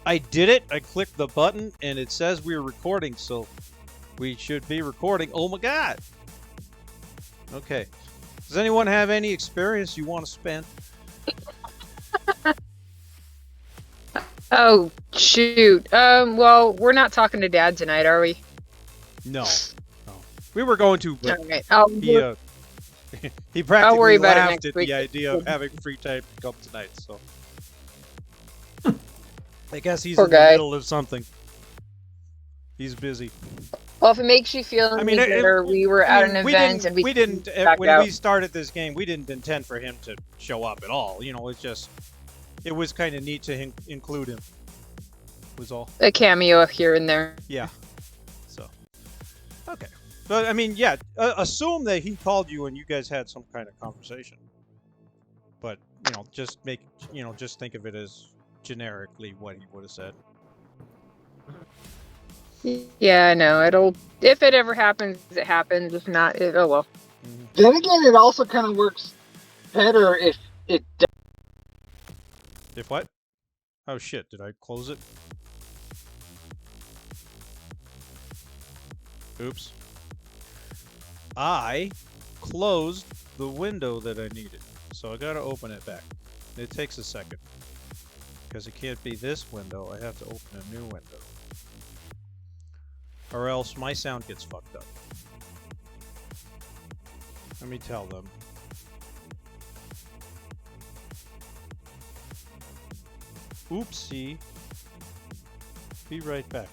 I did it. I clicked the button, and it says we're recording, so we should be recording. Oh my god. Okay. Does anyone have any experience you want to spend? Oh, shoot. Well, we're not talking to Dad tonight, are we? No. No. We were going to, but Alright. he practically worry about it laughed next at week. the idea of having free time to come tonight, so. I guess he's Poor in the guy. middle of something. He's busy. Well, if it makes you feel any better, we were at an event and we didn't when we started this game, we didn't intend for him to show up at all. You know, it was kind of neat to include him. Was all. A cameo here and there. Yeah. So. Okay. But I mean, yeah. Assume that he called you and you guys had some kind of conversation. But just think of it as generically what he would have said. Yeah, I know. If it ever happens, it happens. If not, oh well. Then again, it also kind of works better if it does. If what? Oh shit, did I close it? Oops. I closed the window that I needed, so I gotta open it back. It takes a second. Because it can't be this window, I have to open a new window. Or else my sound gets fucked up. Let me tell them. Oopsie. Be right back.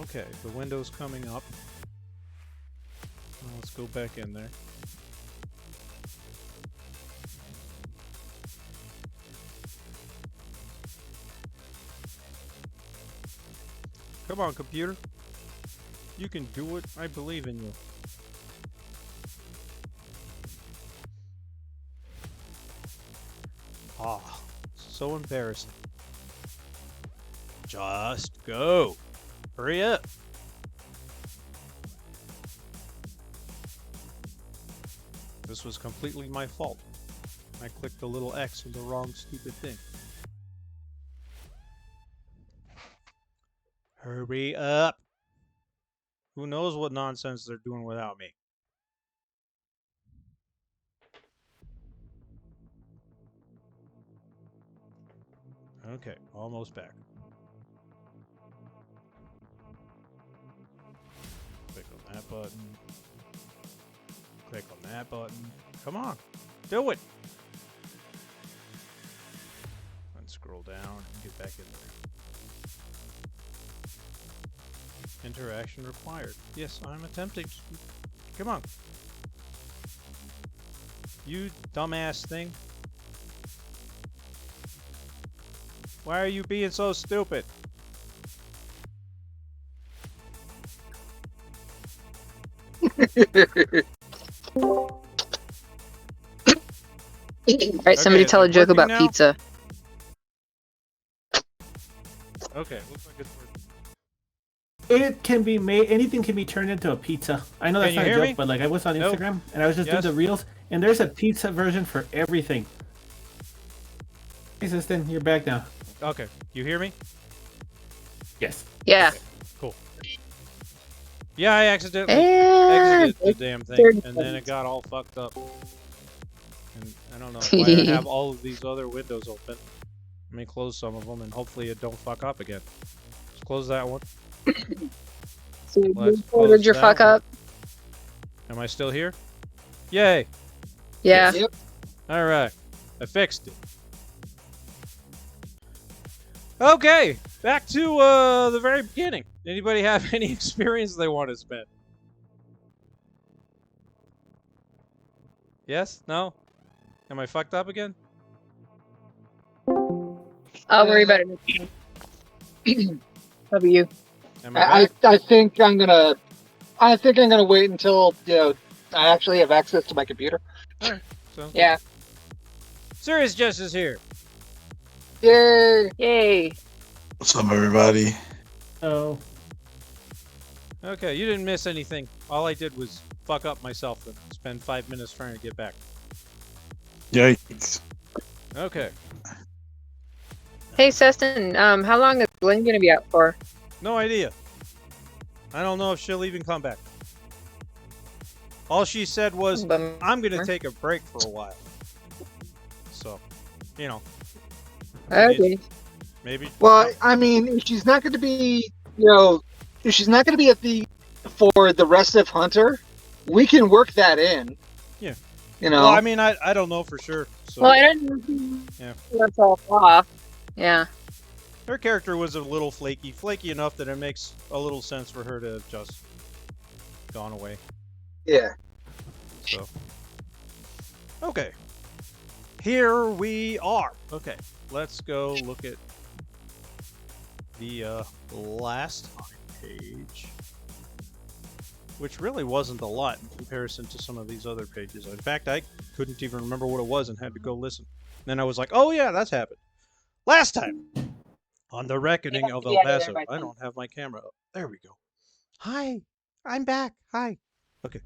Okay, the window's coming up. Well, let's go back in there. Come on, computer. You can do it. I believe in you. Ah, so embarrassing. Just go. Hurry up. This was completely my fault. I clicked the little X in the wrong stupid thing. Hurry up. Who knows what nonsense they're doing without me? Okay, almost back. Click on that button. Click on that button. Come on, do it. And scroll down and get back in there. Interaction required. Yes, I'm attempting to. Come on. You dumbass thing. Why are you being so stupid? Alright, somebody tell a joke about pizza. Okay, looks like it's working. It can be made. Anything can be turned into a pizza. I know that's not a joke, but like I was on Instagram and I was just doing the reels, and there's a pizza version for everything. Hey, Sestonn, you're back now. Okay, you hear me? Yes. Yeah. Okay, cool. Yeah, I accidentally exited the damn thing, and then it got all fucked up. And I don't know why I have all of these other windows open. Let me close some of them, and hopefully it don't fuck up again. Just close that one. So did your fuck up? Am I still here? Yay! Yeah. Yep. All right, I fixed it. Okay, back to the very beginning. Anybody have any experience they want to spend? Yes? No? Am I fucked up again? I'll worry about it next time. How about you? I think I'm gonna wait until I actually have access to my computer. All right. So Yeah. Serious Justice here. Yay! Yay. What's up, everybody? Oh. Okay, you didn't miss anything. All I did was fuck up myself and spend 5 minutes trying to get back. Yikes. Okay. Hey, Sestonn, how long is Glenn gonna be out for? No idea. I don't know if she'll even come back. All she said was, I'm gonna take a break for a while. So, you know. Okay. Maybe. Well, I mean, if she's not going to be, if she's not going to be for the rest of Hunter, we can work that in. Yeah. Well, I mean, I don't know for sure. So. Well, I don't know. Yeah. That's all off. Yeah. Her character was a little flaky enough that it makes a little sense for her to have just gone away. Yeah. So. Okay. Here we are. Okay. Let's go look at the last time page, which really wasn't a lot in comparison to some of these other pages. In fact, I couldn't even remember what it was and had to go listen. And then I was like, oh yeah, that's happened. Last time on the reckoning of El Paso. I don't have my camera up. There we go. Hi, I'm back. Hi. Okay.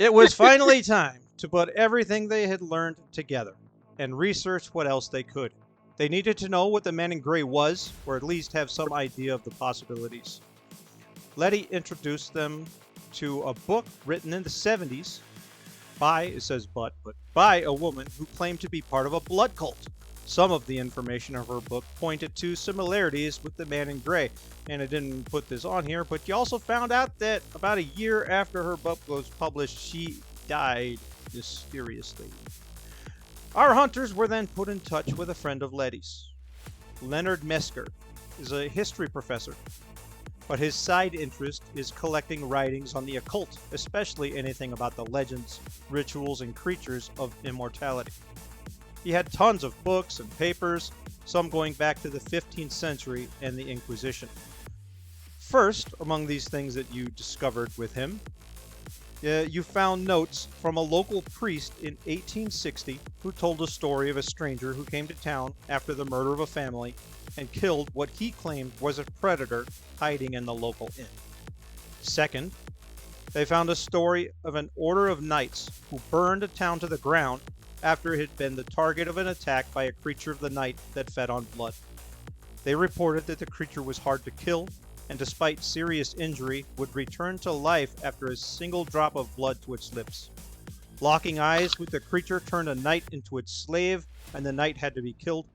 It was finally time to put everything they had learned together and research what else they could. They needed to know what the man in gray was, or at least have some idea of the possibilities. Letty introduced them to a book written in the 70s by, it says but by a woman who claimed to be part of a blood cult. Some of the information of her book pointed to similarities with the man in gray, and I didn't put this on here, but you also found out that about a year after her book was published, she died mysteriously. Our hunters were then put in touch with a friend of Letty's. Leonard Mesker is a history professor, but his side interest is collecting writings on the occult, especially anything about the legends, rituals, and creatures of immortality. He had tons of books and papers, some going back to the 15th century and the Inquisition. First, among these things that you discovered with him, you found notes from a local priest in 1860 who told a story of a stranger who came to town after the murder of a family and killed what he claimed was a predator hiding in the local inn. Second, they found a story of an order of knights who burned a town to the ground after it had been the target of an attack by a creature of the night that fed on blood. They reported that the creature was hard to kill, and despite serious injury, would return to life after a single drop of blood to its lips. Locking eyes with the creature turned a knight into its slave, and the knight had to be killed.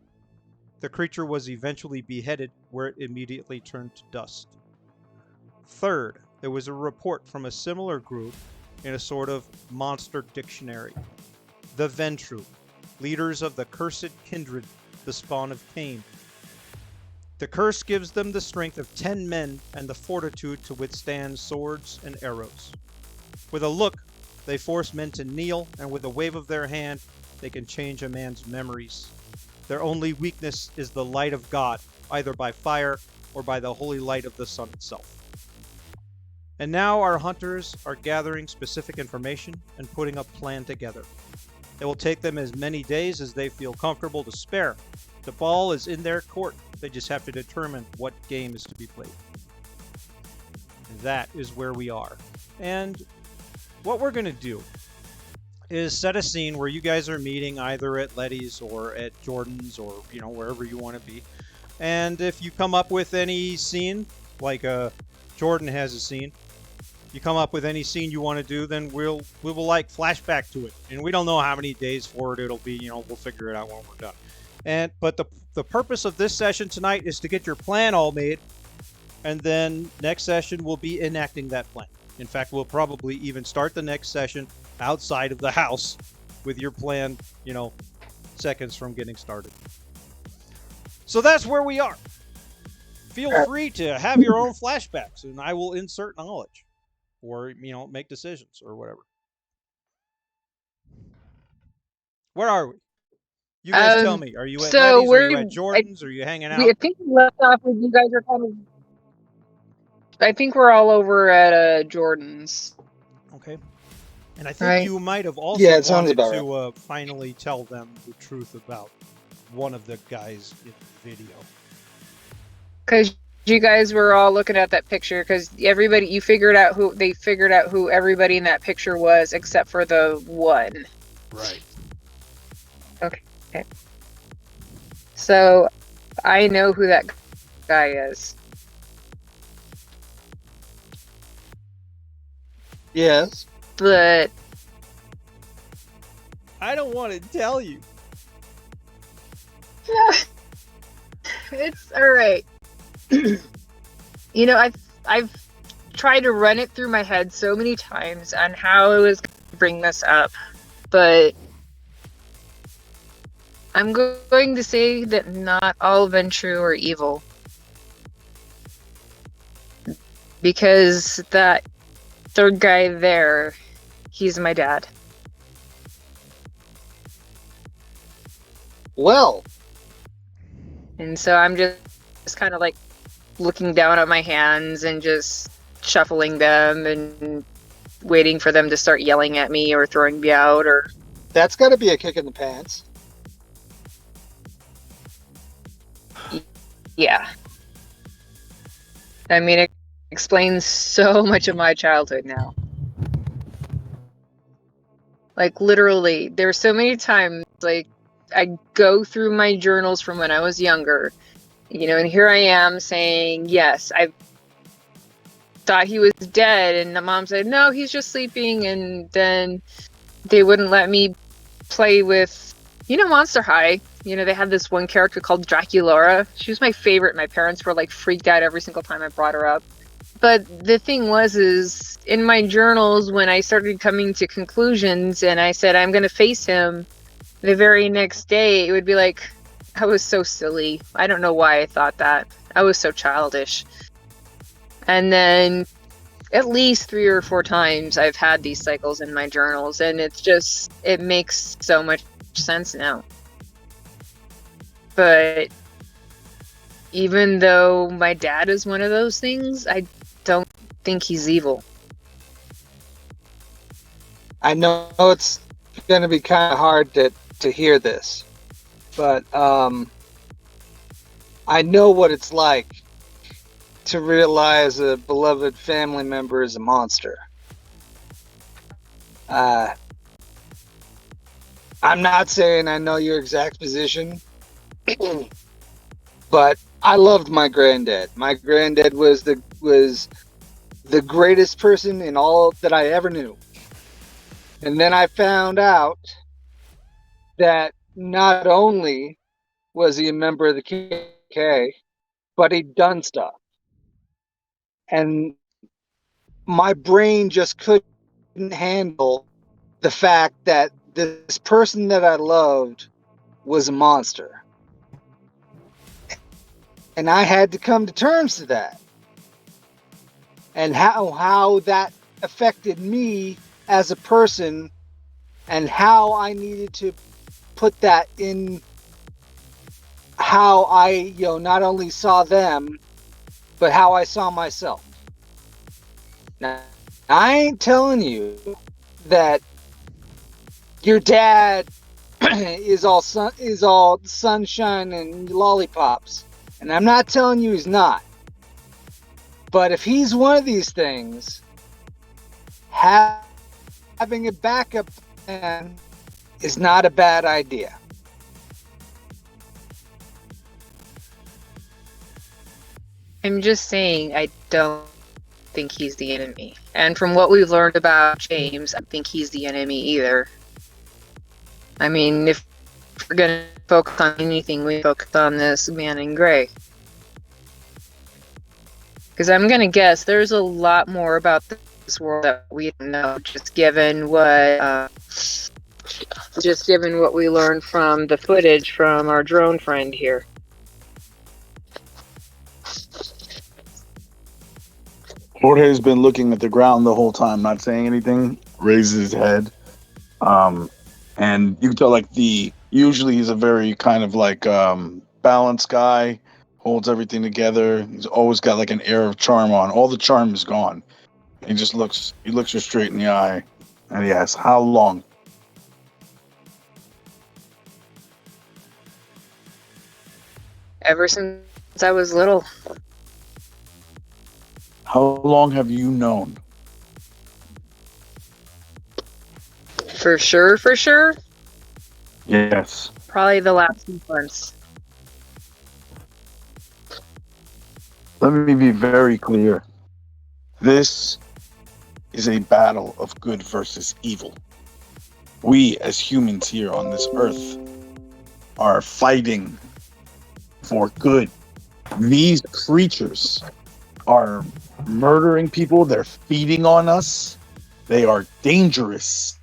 The creature was eventually beheaded, where it immediately turned to dust. Third, there was a report from a similar group in a sort of monster dictionary. The Ventru, leaders of the cursed kindred, the spawn of Cain. The curse gives them the strength of 10 men and the fortitude to withstand swords and arrows. With a look, they force men to kneel, and with a wave of their hand, they can change a man's memories. Their only weakness is the light of God, either by fire or by the holy light of the sun itself. And now our hunters are gathering specific information and putting a plan together. It will take them as many days as they feel comfortable to spare. The ball is in their court. They just have to determine what game is to be played. That is where we are. And what we're going to do is set a scene where you guys are meeting either at Letty's or at Jordan's or, wherever you want to be. And if you come up with any scene, like Jordan has a scene, you come up with any scene you want to do, then we will flashback to it. And we don't know how many days for it it'll be, we'll figure it out when we're done. But the purpose of this session tonight is to get your plan all made, and then next session we'll be enacting that plan. In fact, we'll probably even start the next session outside of the house with your plan, seconds from getting started. So that's where we are. Feel free to have your own flashbacks, and I will insert knowledge, or make decisions or whatever. Where are we? You guys tell me. Are you at Letty's? Are you at Jordan's? Are you hanging out? I think we left off with you guys are kind of. I think we're all over at Jordan's. Okay. And I think you might have also wanted to finally tell them the truth about one of the guys in the video. Because you guys were all looking at that picture, because they figured out who everybody in that picture was, except for the one. Right. Okay. So I know who that guy is. Yes. But I don't want to tell you. it's all right. You know, I've tried to run it through my head so many times on how I was going to bring this up, but I'm going to say that not all Ventrue are evil. Because that third guy there, he's my dad. Well. And so I'm just kind of like looking down at my hands and just shuffling them and waiting for them to start yelling at me or throwing me out or... That's got to be a kick in the pants. Yeah. I mean, it explains so much of my childhood now. Like, literally, there were so many times, like, I go through my journals from when I was younger, you know, and here I am saying, yes, I thought he was dead, and the mom said, no, he's just sleeping, and then they wouldn't let me play with, you know, Monster High. You know, they had this one character called Draculaura. She was my favorite. My parents were, like, freaked out every single time I brought her up. But the thing is in my journals, when I started coming to conclusions and I said, I'm going to face him, the very next day, it would be like, I was so silly. I don't know why I thought that. I was so childish. And then at least 3 or 4 times I've had these cycles in my journals, and it's just, it makes so much sense now. But even though my dad is one of those things, I don't think he's evil. I know it's going to be kind of hard to hear this, but I know what it's like to realize a beloved family member is a monster. I'm not saying I know your exact position, but I loved my granddad. My granddad was the greatest person in all that I ever knew. And then I found out that not only was he a member of the KKK, but he'd done stuff. And my brain just couldn't handle the fact that this person that I loved was a monster. And I had to come to terms to that. And how that affected me as a person, and how I needed to put that in how I, you know, not only saw them, but how I saw myself. Now, I ain't telling you that your dad is all sunshine and lollipops, and I'm not telling you he's not. But if he's one of these things, having a backup plan is not a bad idea. I'm just saying, I don't think he's the enemy. And from what we've learned about James, I don't think he's the enemy either. I mean, if we're going to focus on anything, we focus on this man in gray. Because I'm going to guess there's a lot more about this world that we don't know, just given what we learned from the footage from our drone friend here. Jorge's been looking at the ground the whole time, not saying anything, raises his head. And you can tell, like, usually he's a very kind of like balanced guy, holds everything together. He's always got like an air of charm on. All the charm is gone. He looks you straight in the eye, and he asks, "How long?" Ever since I was little. How long have you known? For sure? Yes. Probably the last few months. Let me be very clear. This is a battle of good versus evil. We, as humans here on this earth, are fighting for good. These creatures are murdering people. They're feeding on us. They are dangerous.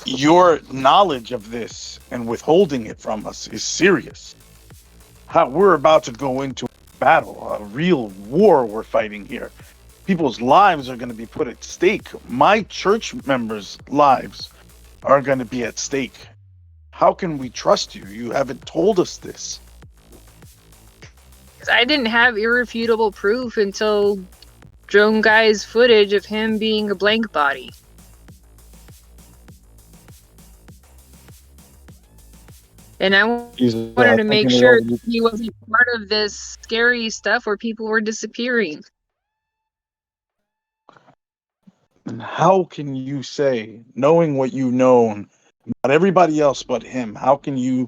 Your knowledge of this and withholding it from us is serious. We're about to go into a battle, a real war we're fighting here. People's lives are going to be put at stake. My church members' lives are going to be at stake. How can we trust you? You haven't told us this. I didn't have irrefutable proof until Drone Guy's footage of him being a blank body. And I wanted to make sure he wasn't part of this scary stuff where people were disappearing. And how can you say, knowing what you've known, not everybody else but him, how can you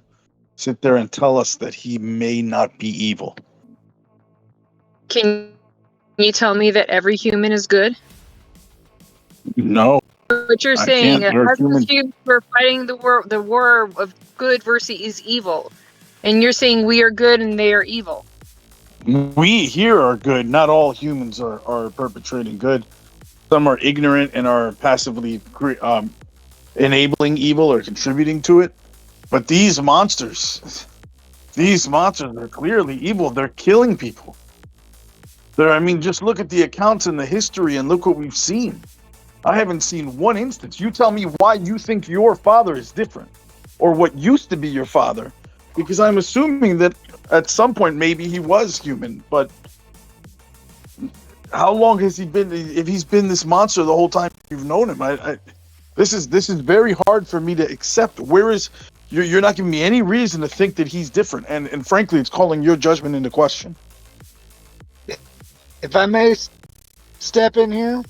sit there and tell us that he may not be evil? Can you tell me that every human is good? No. What you're saying, we're fighting the war of good versus evil. And you're saying we are good and they are evil. We here are good. Not all humans are perpetrating good. Some are ignorant and are passively enabling evil or contributing to it. But these monsters are clearly evil. They're killing people. Just look at the accounts in the history and look what we've seen. I haven't seen one instance. You tell me why you think your father is different, or what used to be your father, because I'm assuming that at some point maybe he was human, but how long has he been? If he's been this monster the whole time you've known him, this is very hard for me to accept. You're not giving me any reason to think that he's different, and frankly, it's calling your judgment into question. If I may step in here,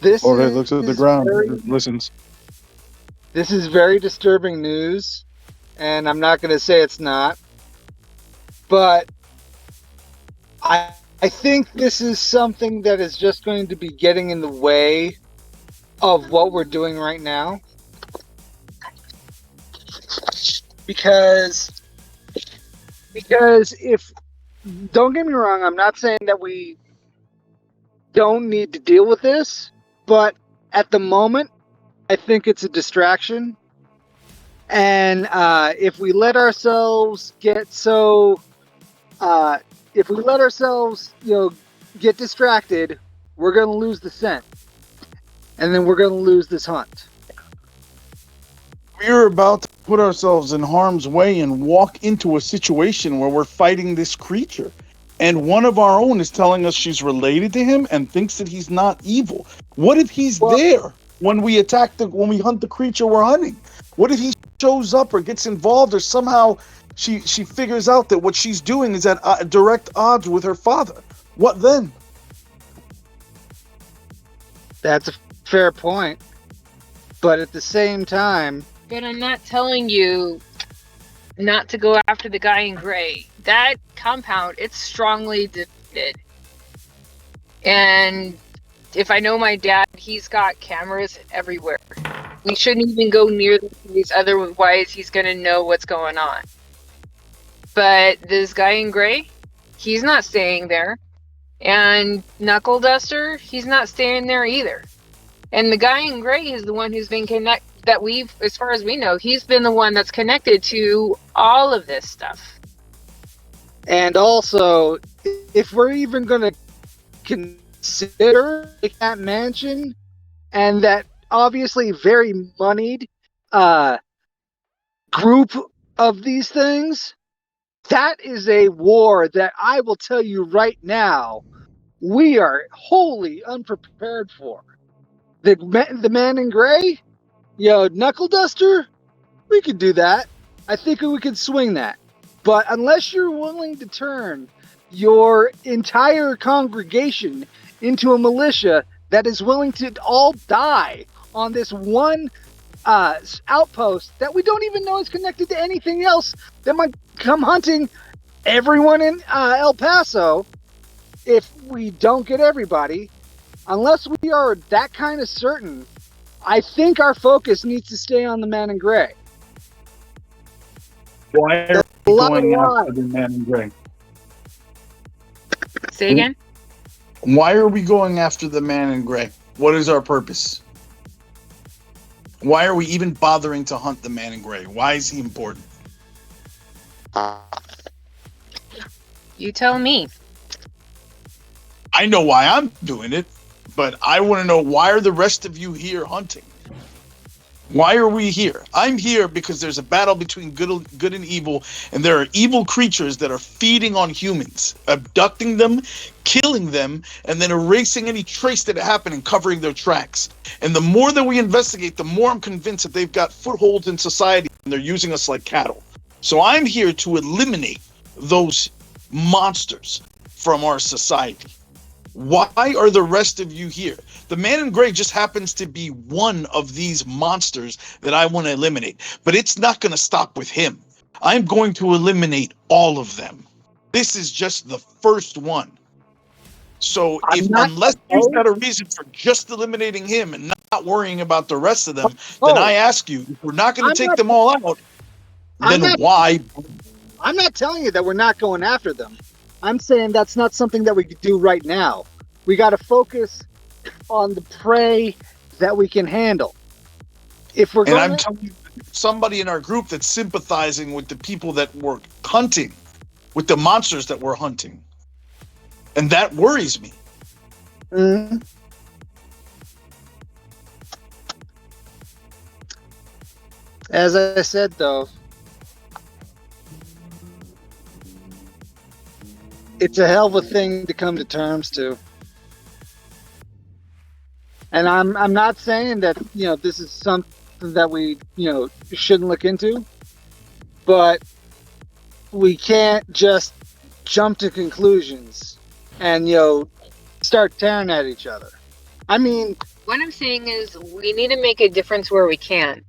looks at the ground, listens. This is very disturbing news, and I'm not going to say it's not, but I think this is something that is just going to be getting in the way of what we're doing right now. Because if, don't get me wrong, I'm not saying that we don't need to deal with this, but at the moment, I think it's a distraction. And if we let ourselves get get distracted, we're going to lose the scent. And then we're going to lose this hunt. We're about to put ourselves in harm's way and walk into a situation where we're fighting this creature. And one of our own is telling us she's related to him and thinks that he's not evil. What if he's there when we hunt the creature we're hunting? What if he shows up or gets involved, or somehow she figures out that what she's doing is at direct odds with her father? What then? That's a fair point. But at the same time... But I'm not telling you not to go after the guy in gray. That compound, it's strongly defended. And if I know my dad, he's got cameras everywhere. We shouldn't even go near these, otherwise he's going to know what's going on. But this guy in gray, he's not staying there. And Knuckle Duster, he's not staying there either. And the guy in gray is the one who's been as far as we know, he's been the one that's connected to all of this stuff. And also, if we're even going to consider that mansion and that obviously very moneyed group of these things, that is a war that I will tell you right now, we are wholly unprepared for. The man in gray, Knuckle Duster, we could do that. I think we could swing that. But unless you're willing to turn your entire congregation into a militia that is willing to all die on this one outpost that we don't even know is connected to anything else that might come hunting everyone in El Paso if we don't get everybody. Unless we are that kind of certain, I think our focus needs to stay on the man in gray. Why are we going after the man in gray? Say again? Why are we going after the man in gray? What is our purpose? Why are we even bothering to hunt the man in gray? Why is he important? You tell me. I know why I'm doing it, but I want to know, why are the rest of you here hunting? Why are we here? I'm here because there's a battle between good and evil, and there are evil creatures that are feeding on humans, abducting them, killing them, and then erasing any trace that happened and covering their tracks. And the more that we investigate, the more I'm convinced that they've got footholds in society and they're using us like cattle. So I'm here to eliminate those monsters from our society. Why are the rest of you here? The man in gray just happens to be one of these monsters that I want to eliminate, but it's not going to stop with him. I'm going to eliminate all of them. This is just the first one. So unless you've got a reason for just eliminating him and not worrying about the rest of them, then I ask you, if we're not going to take them all out, then why? I'm not telling you that we're not going after them. I'm saying that's not something that we could do right now. We got to focus on the prey that we can handle. If we're I'm telling you, somebody in our group that's sympathizing with the people that were hunting, with the monsters that we're hunting, and that worries me. Mm-hmm. As I said, though, it's a hell of a thing to come to terms to. And I'm not saying that, this is something that we, shouldn't look into, but we can't just jump to conclusions and, start tearing at each other. I mean, what I'm saying is we need to make a difference where we can.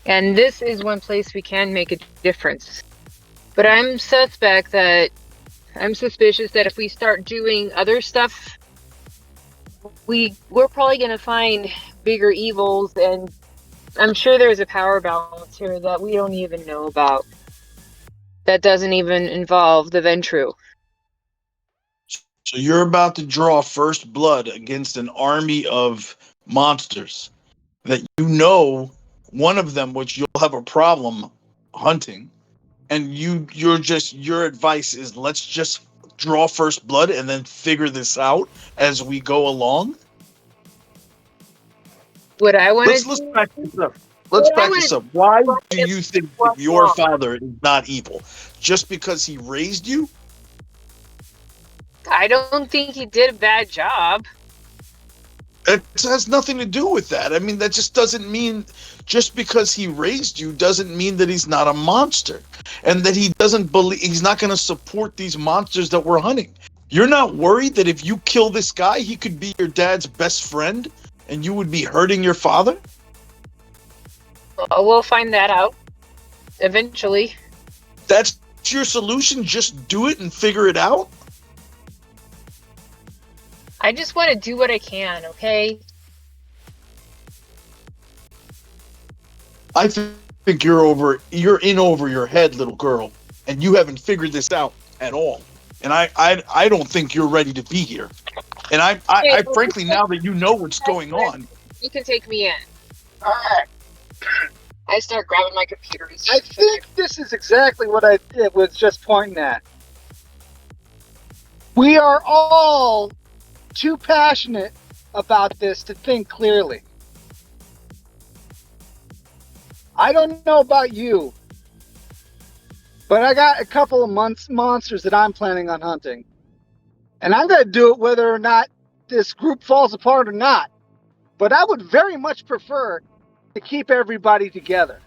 And this is one place we can make a difference. But I'm suspicious that if we start doing other stuff, we're probably going to find bigger evils, and I'm sure there's a power balance here that we don't even know about. That doesn't even involve the Ventru. So you're about to draw first blood against an army of monsters that one of them which you'll have a problem hunting, and your advice is, let's just draw first blood and then figure this out as we go along. What I want to let's back this up. Let's back this up. Why do you think that your father is not evil? Just because he raised you? I don't think he did a bad job. It has nothing to do with that. I mean, that just doesn't mean, just because he raised you doesn't mean that he's not a monster, and that he doesn't believe, he's not going to support these monsters that we're hunting. You're not worried that if you kill this guy, he could be your dad's best friend and you would be hurting your father? We'll find that out eventually. That's your solution? Just do it and figure it out? I just want to do what I can, okay? I think you're in over your head, little girl, and you haven't figured this out at all. And I don't think you're ready to be here. And I frankly, now that you know what's going on, you can take me in. All right. I start grabbing my computer. I think this is exactly what I was just pointing at. We are all too passionate about this to think clearly. I don't know about you, but I got a couple of monsters that I'm planning on hunting. And I'm going to do it whether or not this group falls apart or not. But I would very much prefer to keep everybody together.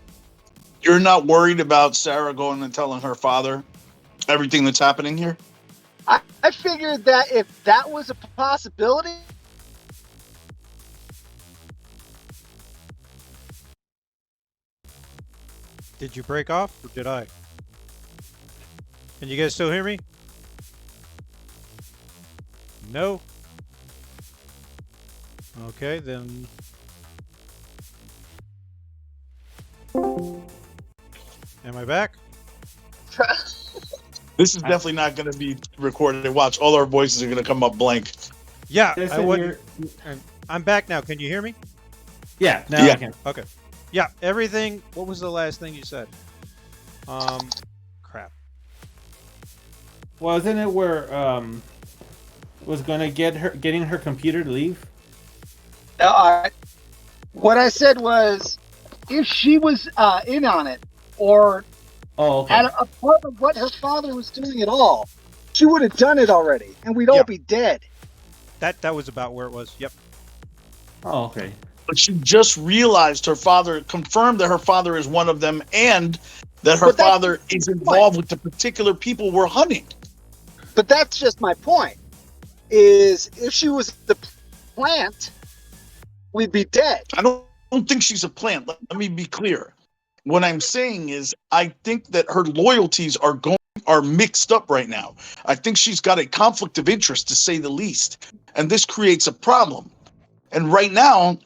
You're not worried about Sarah going and telling her father everything that's happening here? I figured that if that was a possibility, Did you break off, or did I? Can you guys still hear me? No? Okay, then... Am I back? This is definitely not going to be recorded. Watch, all our voices are going to come up blank. Yeah, I'm back now. Can you hear me? Yeah, now I can. Okay. Yeah, everything... What was the last thing you said? Crap. Wasn't it where was gonna getting her computer to leave? What I said was, if she was in on it or had a part of what her father was doing at all, she would have done it already, and we'd all be dead. That was about where it was. Yep. Oh, okay. But she just realized her father confirmed that her father is one of them, and that her father is involved with the particular people we're hunting. But that's just my point. Is if she was the plant, we'd be dead. I don't think she's a plant. Let me be clear. What I'm saying is, I think that her loyalties are mixed up right now. I think she's got a conflict of interest, to say the least, and this creates a problem. And right now,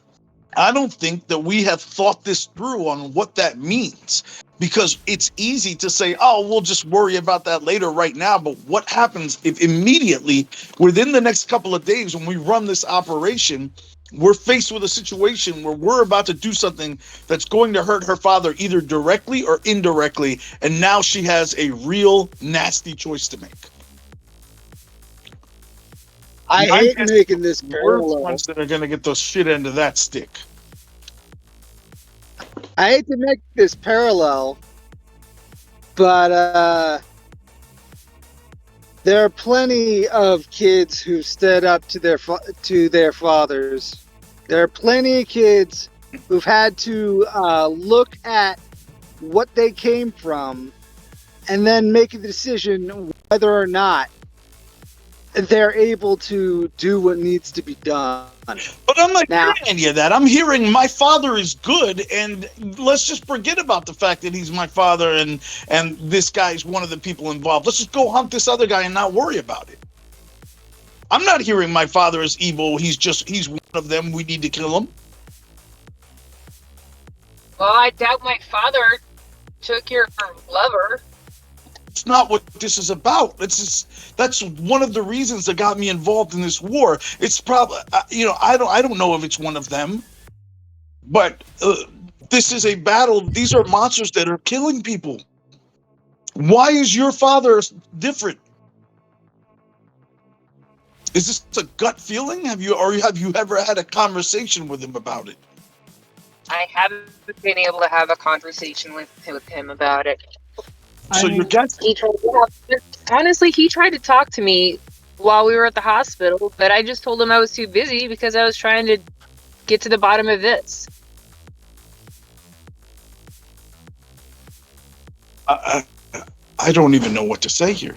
I don't think that we have thought this through on what that means, because it's easy to say, oh, we'll just worry about that later right now. But what happens if immediately within the next couple of days, when we run this operation, we're faced with a situation where we're about to do something that's going to hurt her father either directly or indirectly, and now she has a real nasty choice to make. I hate making this We're the ones that are going to get the shit end of that stick. I hate to make this parallel, but there are plenty of kids who stood up to their fathers. There are plenty of kids who've had to look at what they came from and then make a decision whether or not they're able to do what needs to be done. But I'm not hearing any of that. I'm hearing my father is good, and let's just forget about the fact that he's my father and this guy's one of the people involved. Let's just go hunt this other guy and not worry about it. I'm not hearing my father is evil. He's one of them. We need to kill him. Well, I doubt my father took your lover. It's not what this is about. That's one of the reasons that got me involved in this war. It's probably, I don't know if it's one of them, but this is a battle. These are monsters that are killing people. Why is your father different? Is this a gut feeling? Have you ever had a conversation with him about it? I haven't been able to have a conversation with him about it. So you're guessing. Honestly, he tried to talk to me while we were at the hospital, but I just told him I was too busy because I was trying to get to the bottom of this. I don't even know what to say here.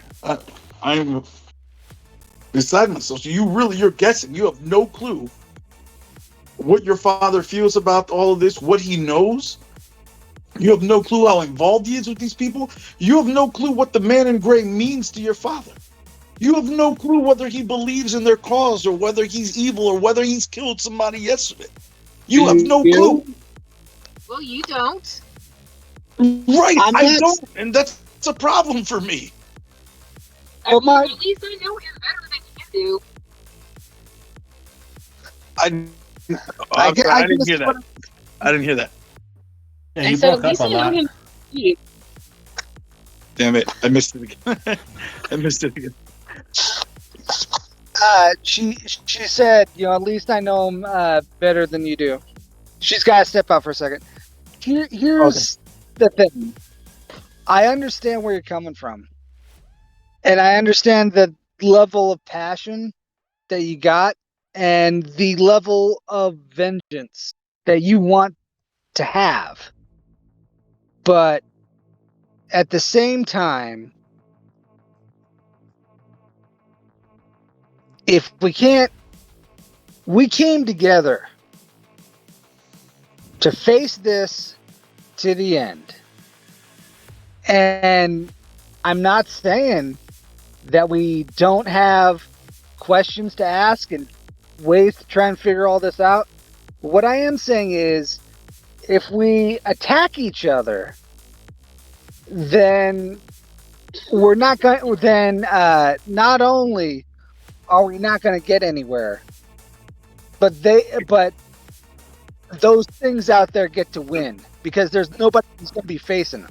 I'm beside myself. So you're guessing. You have no clue what your father feels about all of this, what he knows. You have no clue how involved he is with these people. You have no clue what the man in gray means to your father. You have no clue whether he believes in their cause or whether he's evil or whether he's killed somebody yesterday. You have no clue. Well, you don't. Right, I don't, and that's a problem for me. At least I know him better than you do. I didn't hear that. I didn't hear that. Yeah, and so at least I know him. Damn it! I missed it again. She said, at least I know him better than you do. She's got to step out for a second. Here's the thing. I understand where you're coming from, and I understand the level of passion that you got and the level of vengeance that you want to have. But at the same time, if we came together to face this to the end. And I'm not saying that we don't have questions to ask and ways to try and figure all this out. What I am saying is, if we attack each other, then we're not going. Then not only are we not going to get anywhere, but those things out there get to win because there's nobody who's going to be facing them.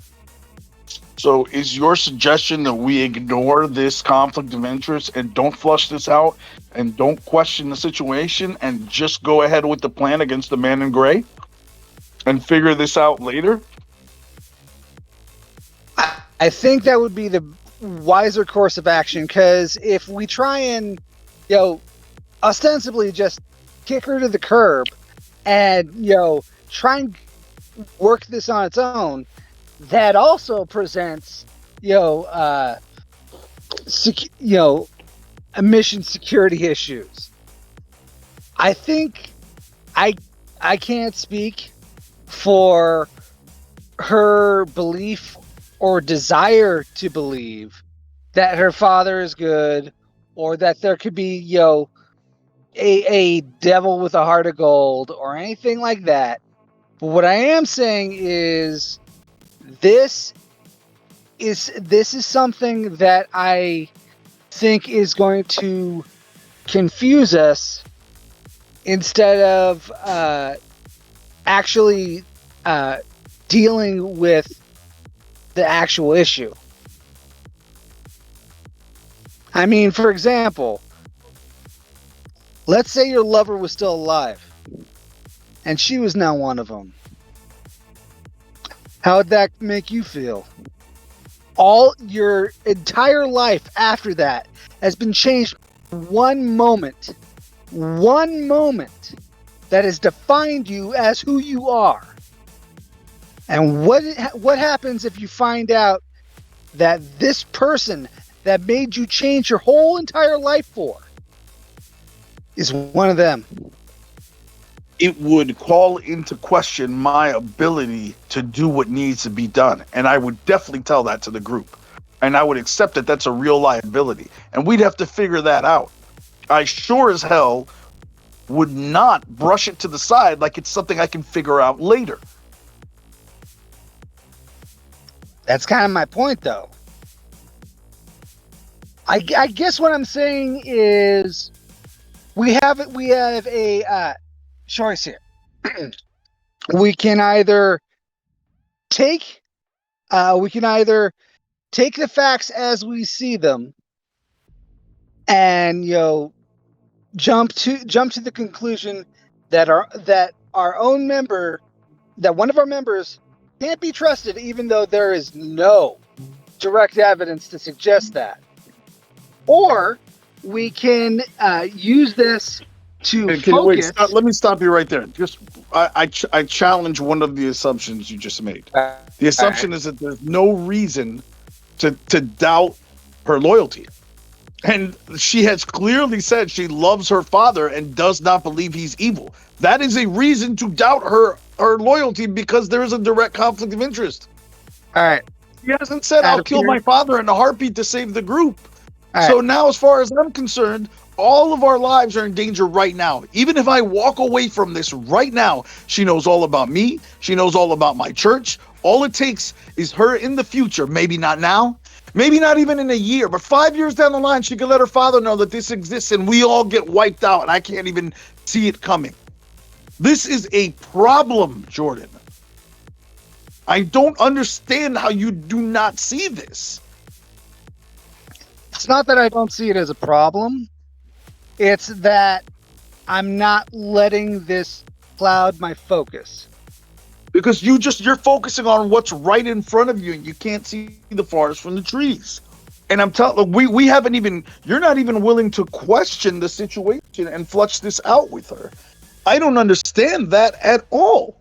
So is your suggestion that we ignore this conflict of interest and don't flush this out and don't question the situation and just go ahead with the plan against the man in gray and figure this out later? I think that would be the wiser course of action, because if we try and, ostensibly just kick her to the curb and, try and work this on its own, that also presents, emission security issues. I think I can't speak for her belief or desire to believe that her father is good, or that there could be, a devil with a heart of gold or anything like that. But what I am saying is this is something that I think is going to confuse us instead of actually dealing with the actual issue. I mean, for example, let's say your lover was still alive and she was now one of them. How would that make you feel? All your entire life after that has been changed. One moment that has defined you as who you are. And what happens if you find out that this person that made you change your whole entire life for is one of them? It would call into question my ability to do what needs to be done. And I would definitely tell that to the group. And I would accept that that's a real liability. And we'd have to figure that out. I sure as hell would not brush it to the side like it's something I can figure out later. That's kind of my point, though. I guess what I'm saying is we have a choice here. We can either take the facts as we see them and jump to the conclusion that one of our members can't be trusted, even though there is no direct evidence to suggest that. Or we can use this to focus. Let me stop you right there. I challenge one of the assumptions you just made. The assumption is that there's no reason to doubt her loyalty. And she has clearly said she loves her father and does not believe he's evil. That is a reason to doubt her loyalty, because there is a direct conflict of interest. All right. She hasn't said, I'll kill my father in a heartbeat to save the group. Right. So now, as far as I'm concerned, all of our lives are in danger right now. Even if I walk away from this right now, she knows all about me. She knows all about my church. All it takes is her in the future, maybe not now, maybe not even in a year, but 5 years down the line, she could let her father know that this exists and we all get wiped out and I can't even see it coming. This is a problem, Jordan. I don't understand how you do not see this. It's not that I don't see it as a problem. It's that I'm not letting this cloud my focus. Because you're focusing on what's right in front of you and you can't see the forest from the trees. And I'm telling we haven't even, you're not even willing to question the situation and flush this out with her. I don't understand that at all.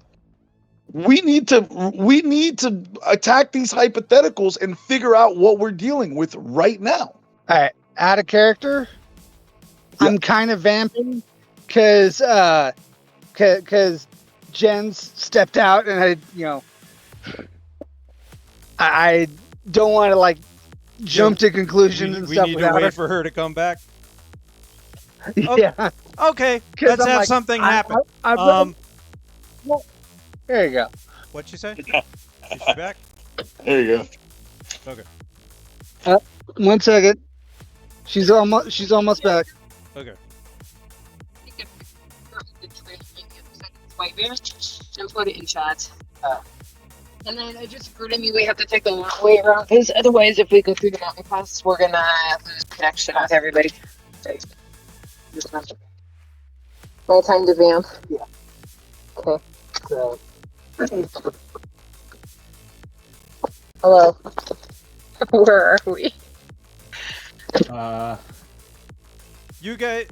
We need to attack these hypotheticals and figure out what we're dealing with right now. All right, out of character. Yeah. I'm kind of vamping because Jen's stepped out and I don't want to like jump to conclusions and stuff. We need to wait for her to come back. Yeah. Okay. Let's have something happen. There you go. What'd she say? Is she back? There you go. Okay. 1 second. She's almost back. Okay. White bear and put it in chat. And then it just occurred to me we have to take the long way around because otherwise, if we go through the mountain pass, we're gonna lose connection with everybody. All time to vamp. Yeah. Okay. So. Hello. Where are we? You guys,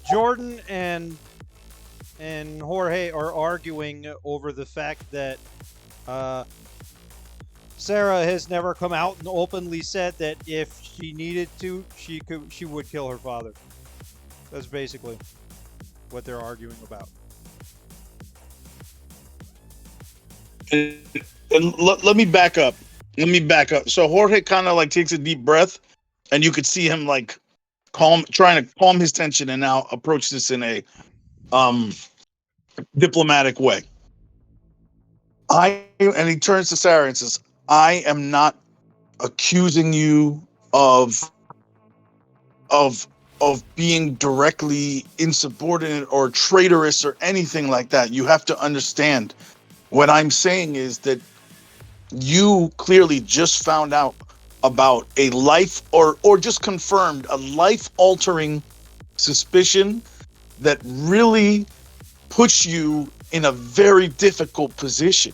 Jordan and Jorge are arguing over the fact that Sarah has never come out and openly said that if she needed to, she would kill her father. That's basically what they're arguing about. And let me back up. So Jorge kind of like takes a deep breath, and you could see him like trying to calm his tension, and now approach this in a diplomatic way. And he turns to Sarah and says, "I am not accusing you of being directly insubordinate or traitorous or anything like that. You have to understand. What I'm saying is that you clearly just found out about a life or just confirmed a life-altering suspicion that really puts you in a very difficult position.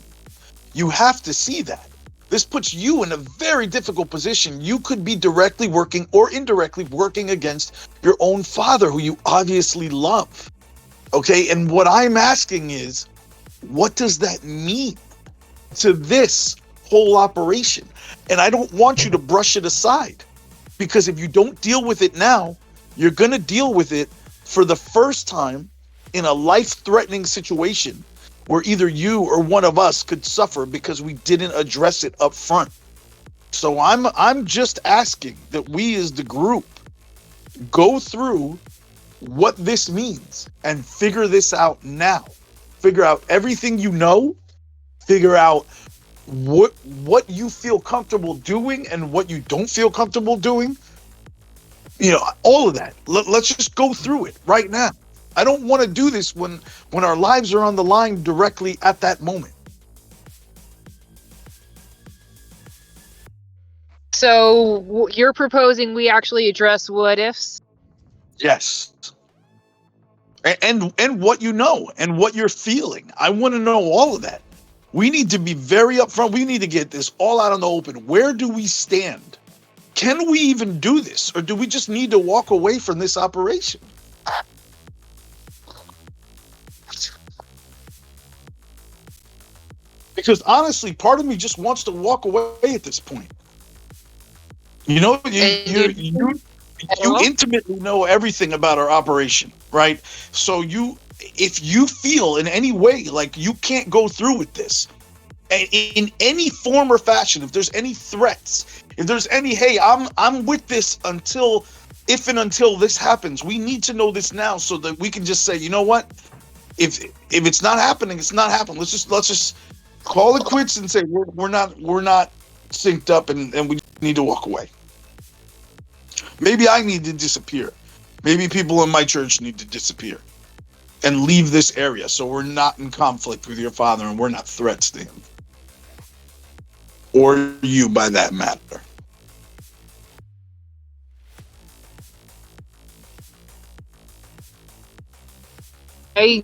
You have to see that. This puts you in a very difficult position. You could be directly working or indirectly working against your own father, who you obviously love. Okay, and what I'm asking is, what does that mean to this whole operation? And I don't want you to brush it aside, because if you don't deal with it now, you're going to deal with it for the first time in a life-threatening situation where either you or one of us could suffer because we didn't address it up front. So I'm just asking that we as the group go through what this means and figure this out now. Figure out everything you know, figure out what you feel comfortable doing and what you don't feel comfortable doing. You know, all of that. Let's just go through it right now. I don't want to do this when our lives are on the line directly at that moment. So you're proposing we actually address what ifs? Yes. And what you know and what you're feeling. I want to know all of that. We need to be very upfront. We need to get this all out in the open. Where do we stand? Can we even do this? Or do we just need to walk away from this operation? Because honestly, part of me just wants to walk away at this point. You know, you intimately know everything about our operation, right? So if you feel in any way like you can't go through with this, in any form or fashion, if there's any threats, if there's any, hey, I'm with this until this happens, we need to know this now so that we can just say, you know what? If it's not happening, it's not happening. Let's just call it quits and say we're not synced up and we need to walk away. Maybe I need to disappear. Maybe people in my church need to disappear and leave this area so we're not in conflict with your father and we're not threats to him. Or you, by that matter. I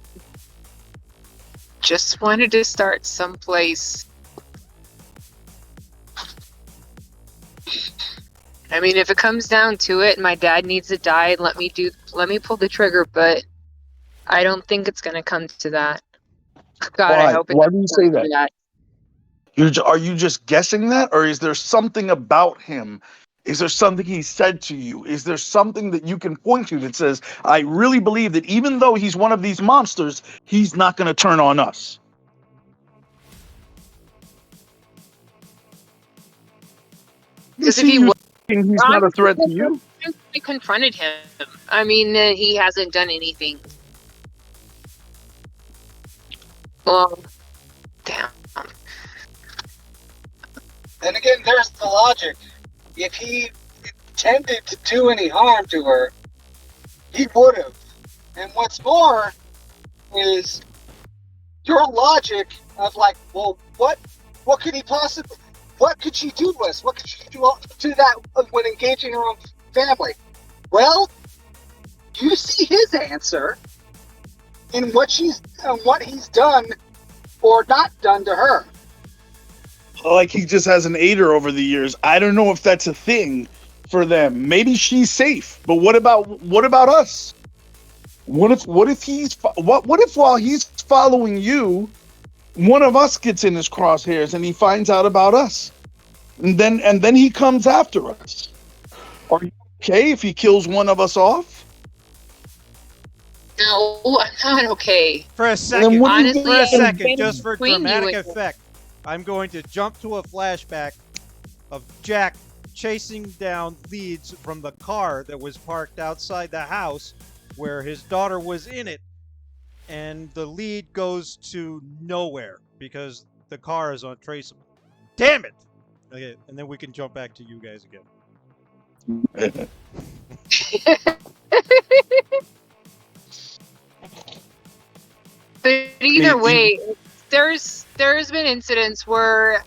just wanted to start someplace. I mean, if it comes down to it, my dad needs to die. Let me pull the trigger, but I don't think it's gonna come to that. God, Why? I hope it Why do you say that? that. Are you just guessing that, or is there something about him? Is there something he said to you? Is there something that you can point to that says, I really believe that even though he's one of these monsters, he's not going to turn on us? Because if he was, he's not a threat to you. I confronted him. I mean, he hasn't done anything. Well, damn. And again, there's the logic. If he intended to do any harm to her, he would have. And what's more is your logic of like, well, what could he possibly, what could she do to us? What could she do to that when engaging her own family? Well, you see his answer in what he's done or not done to her. Like he just has an aider over the years. I don't know if that's a thing for them. Maybe she's safe, but what about us? What if while he's following you, one of us gets in his crosshairs and he finds out about us, and then he comes after us? Are you okay if he kills one of us off? No, I'm not okay. For a second, honestly, just for dramatic effect, I'm going to jump to a flashback of Jack chasing down leads from the car that was parked outside the house where his daughter was in it, and the lead goes to nowhere because the car is untraceable. Damn it! Okay, and then we can jump back to you guys again. But either way, there's been incidents where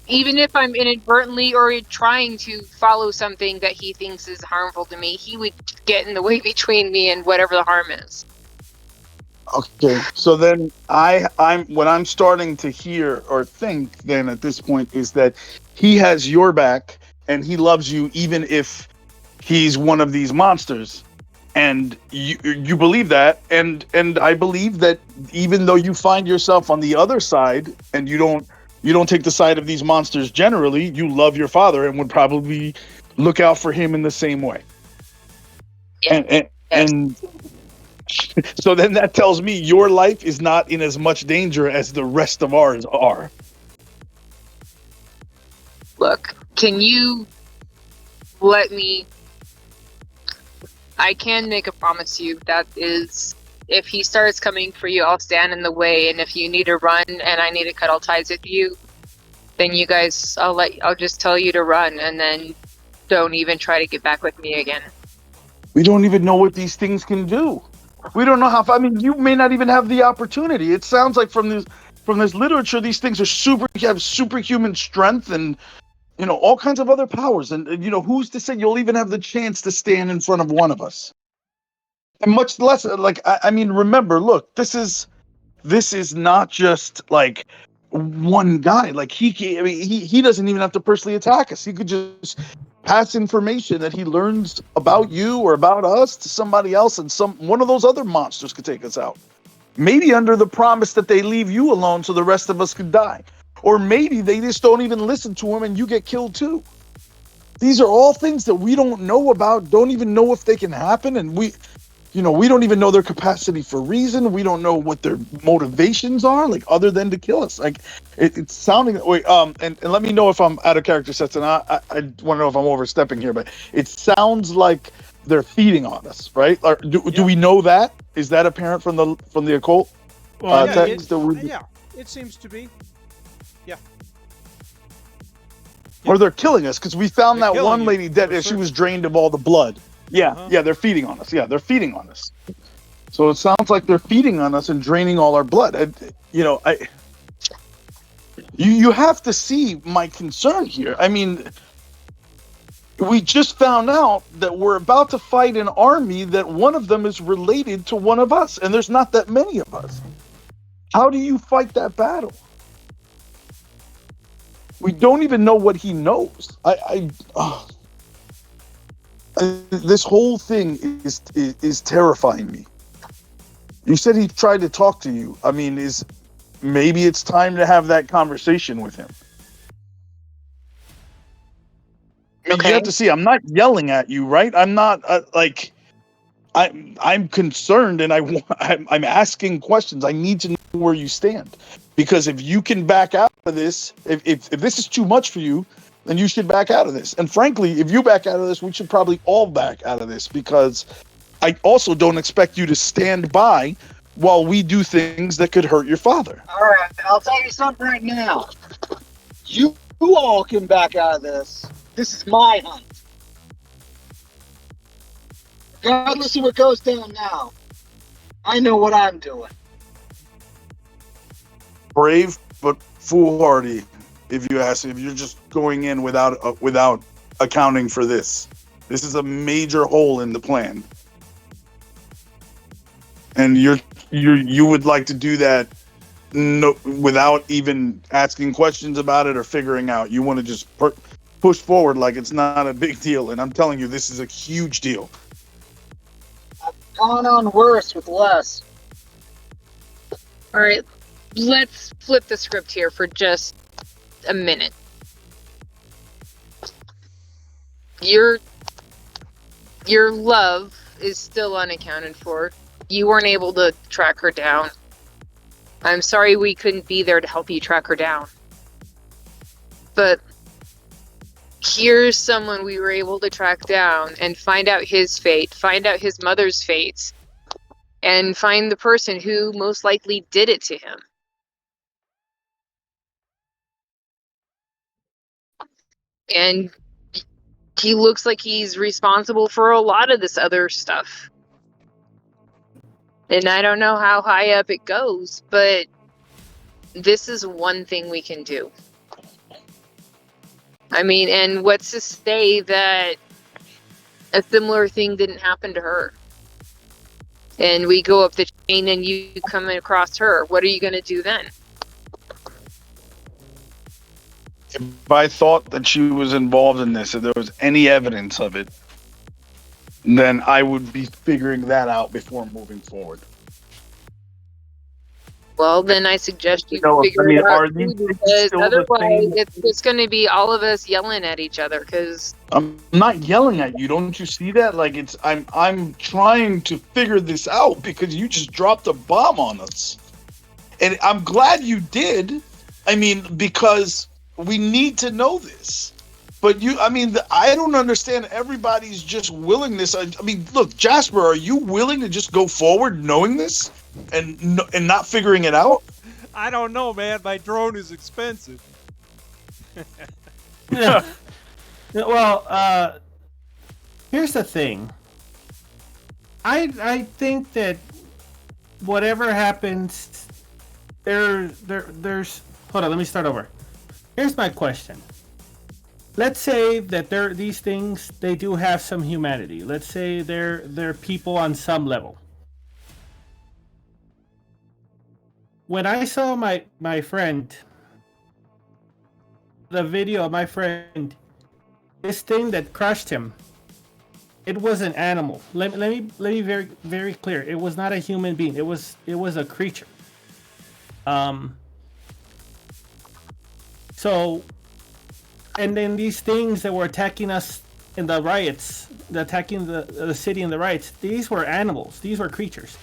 even if I'm inadvertently or trying to follow something that he thinks is harmful to me, he would get in the way between me and whatever the harm is. Okay, so then I'm starting to hear or think then at this point is that he has your back and he loves you even if he's one of these monsters. And you believe that, and I believe that even though you find yourself on the other side and you don't take the side of these monsters generally, you love your father and would probably look out for him in the same way. Yeah. And so then that tells me your life is not in as much danger as the rest of ours are. Look, can you let me... I can make a promise to you. That is, if he starts coming for you, I'll stand in the way. And if you need to run and I need to cut all ties with you, then you guys, I'll just tell you to run, and then don't even try to get back with me again. We don't even know what these things can do. We don't know how. I mean, you may not even have the opportunity. It sounds like from this literature, these things have superhuman strength and, you know, all kinds of other powers. And you know, who's to say you'll even have the chance to stand in front of one of us? And much less, like, I mean, remember, look, this is not just like one guy. Like he doesn't even have to personally attack us. He could just pass information that he learns about you or about us to somebody else, and one of those other monsters could take us out. Maybe under the promise that they leave you alone so the rest of us could die. Or maybe they just don't even listen to him and you get killed too. These are all things that we don't know about, don't even know if they can happen, and we don't even know their capacity for reason. We don't know what their motivations are, like, other than to kill us. Like, it's sounding. Wait, and let me know if I'm out of character, Sestonn. I want to know if I'm overstepping here, but it sounds like they're feeding on us, right? Or do we know that? Is that apparent from the occult text? Yeah, it seems to be. Yeah. Or they're killing us because we found that one lady dead. She was drained of all the blood. Yeah, yeah, they're feeding on us. Yeah, they're feeding on us. So it sounds like they're feeding on us and draining all our blood. You have to see my concern here. I mean, we just found out that we're about to fight an army that one of them is related to one of us, and there's not that many of us. How do you fight that battle? We don't even know what he knows. This whole thing is terrifying me. You said he tried to talk to you. I mean, maybe it's time to have that conversation with him. Okay. You have to see, I'm not yelling at you, right? I'm not I'm concerned, and I'm asking questions. I need to know where you stand, because if you can back out of this, if this is too much for you, then you should back out of this. And frankly, if you back out of this, we should probably all back out of this, because I also don't expect you to stand by while we do things that could hurt your father. All right, I'll tell you something right now. You all can back out of this. This is my hunt. Regardless of what goes down now, I know what I'm doing. Brave but foolhardy, if you ask. If you're just going in without accounting for this, this is a major hole in the plan, and you would like to do that without even asking questions about it or figuring out. You want to just push forward like it's not a big deal, and I'm telling you, this is a huge deal. I've gone on worse with less. All right, let's flip the script here for just a minute. Your love is still unaccounted for. You weren't able to track her down. I'm sorry we couldn't be there to help you track her down. But here's someone we were able to track down and find out his fate, find out his mother's fate, and find the person who most likely did it to him. And he looks like he's responsible for a lot of this other stuff. And I don't know how high up it goes, but this is one thing we can do. I mean, and what's to say that a similar thing didn't happen to her? And we go up the chain and you come across her. What are you going to do then? If I thought that she was involved in this, if there was any evidence of it, then I would be figuring that out before moving forward. Well, then I suggest you figure it out too, because otherwise it's going to be all of us yelling at each other. Because I'm not yelling at you. Don't you see that? Like, I'm trying to figure this out because you just dropped a bomb on us, and I'm glad you did. I mean, because we need to know this. But I don't understand everybody's just willingness. I mean, look, Jasper, are you willing to just go forward knowing this and not figuring it out? I don't know, man. My drone is expensive. Yeah. Well, here's the thing. I think that whatever happens, there's. Hold on, let me start over. Here's my question. Let's say that these things, they do have some humanity. Let's say they're people on some level. When I saw my friend, the video of my friend, this thing that crushed him, it was an animal. Let me be very, very clear. It was not a human being. It was a creature. So, and then these things that were attacking us in the riots, attacking the city in the riots, these were animals. These were creatures.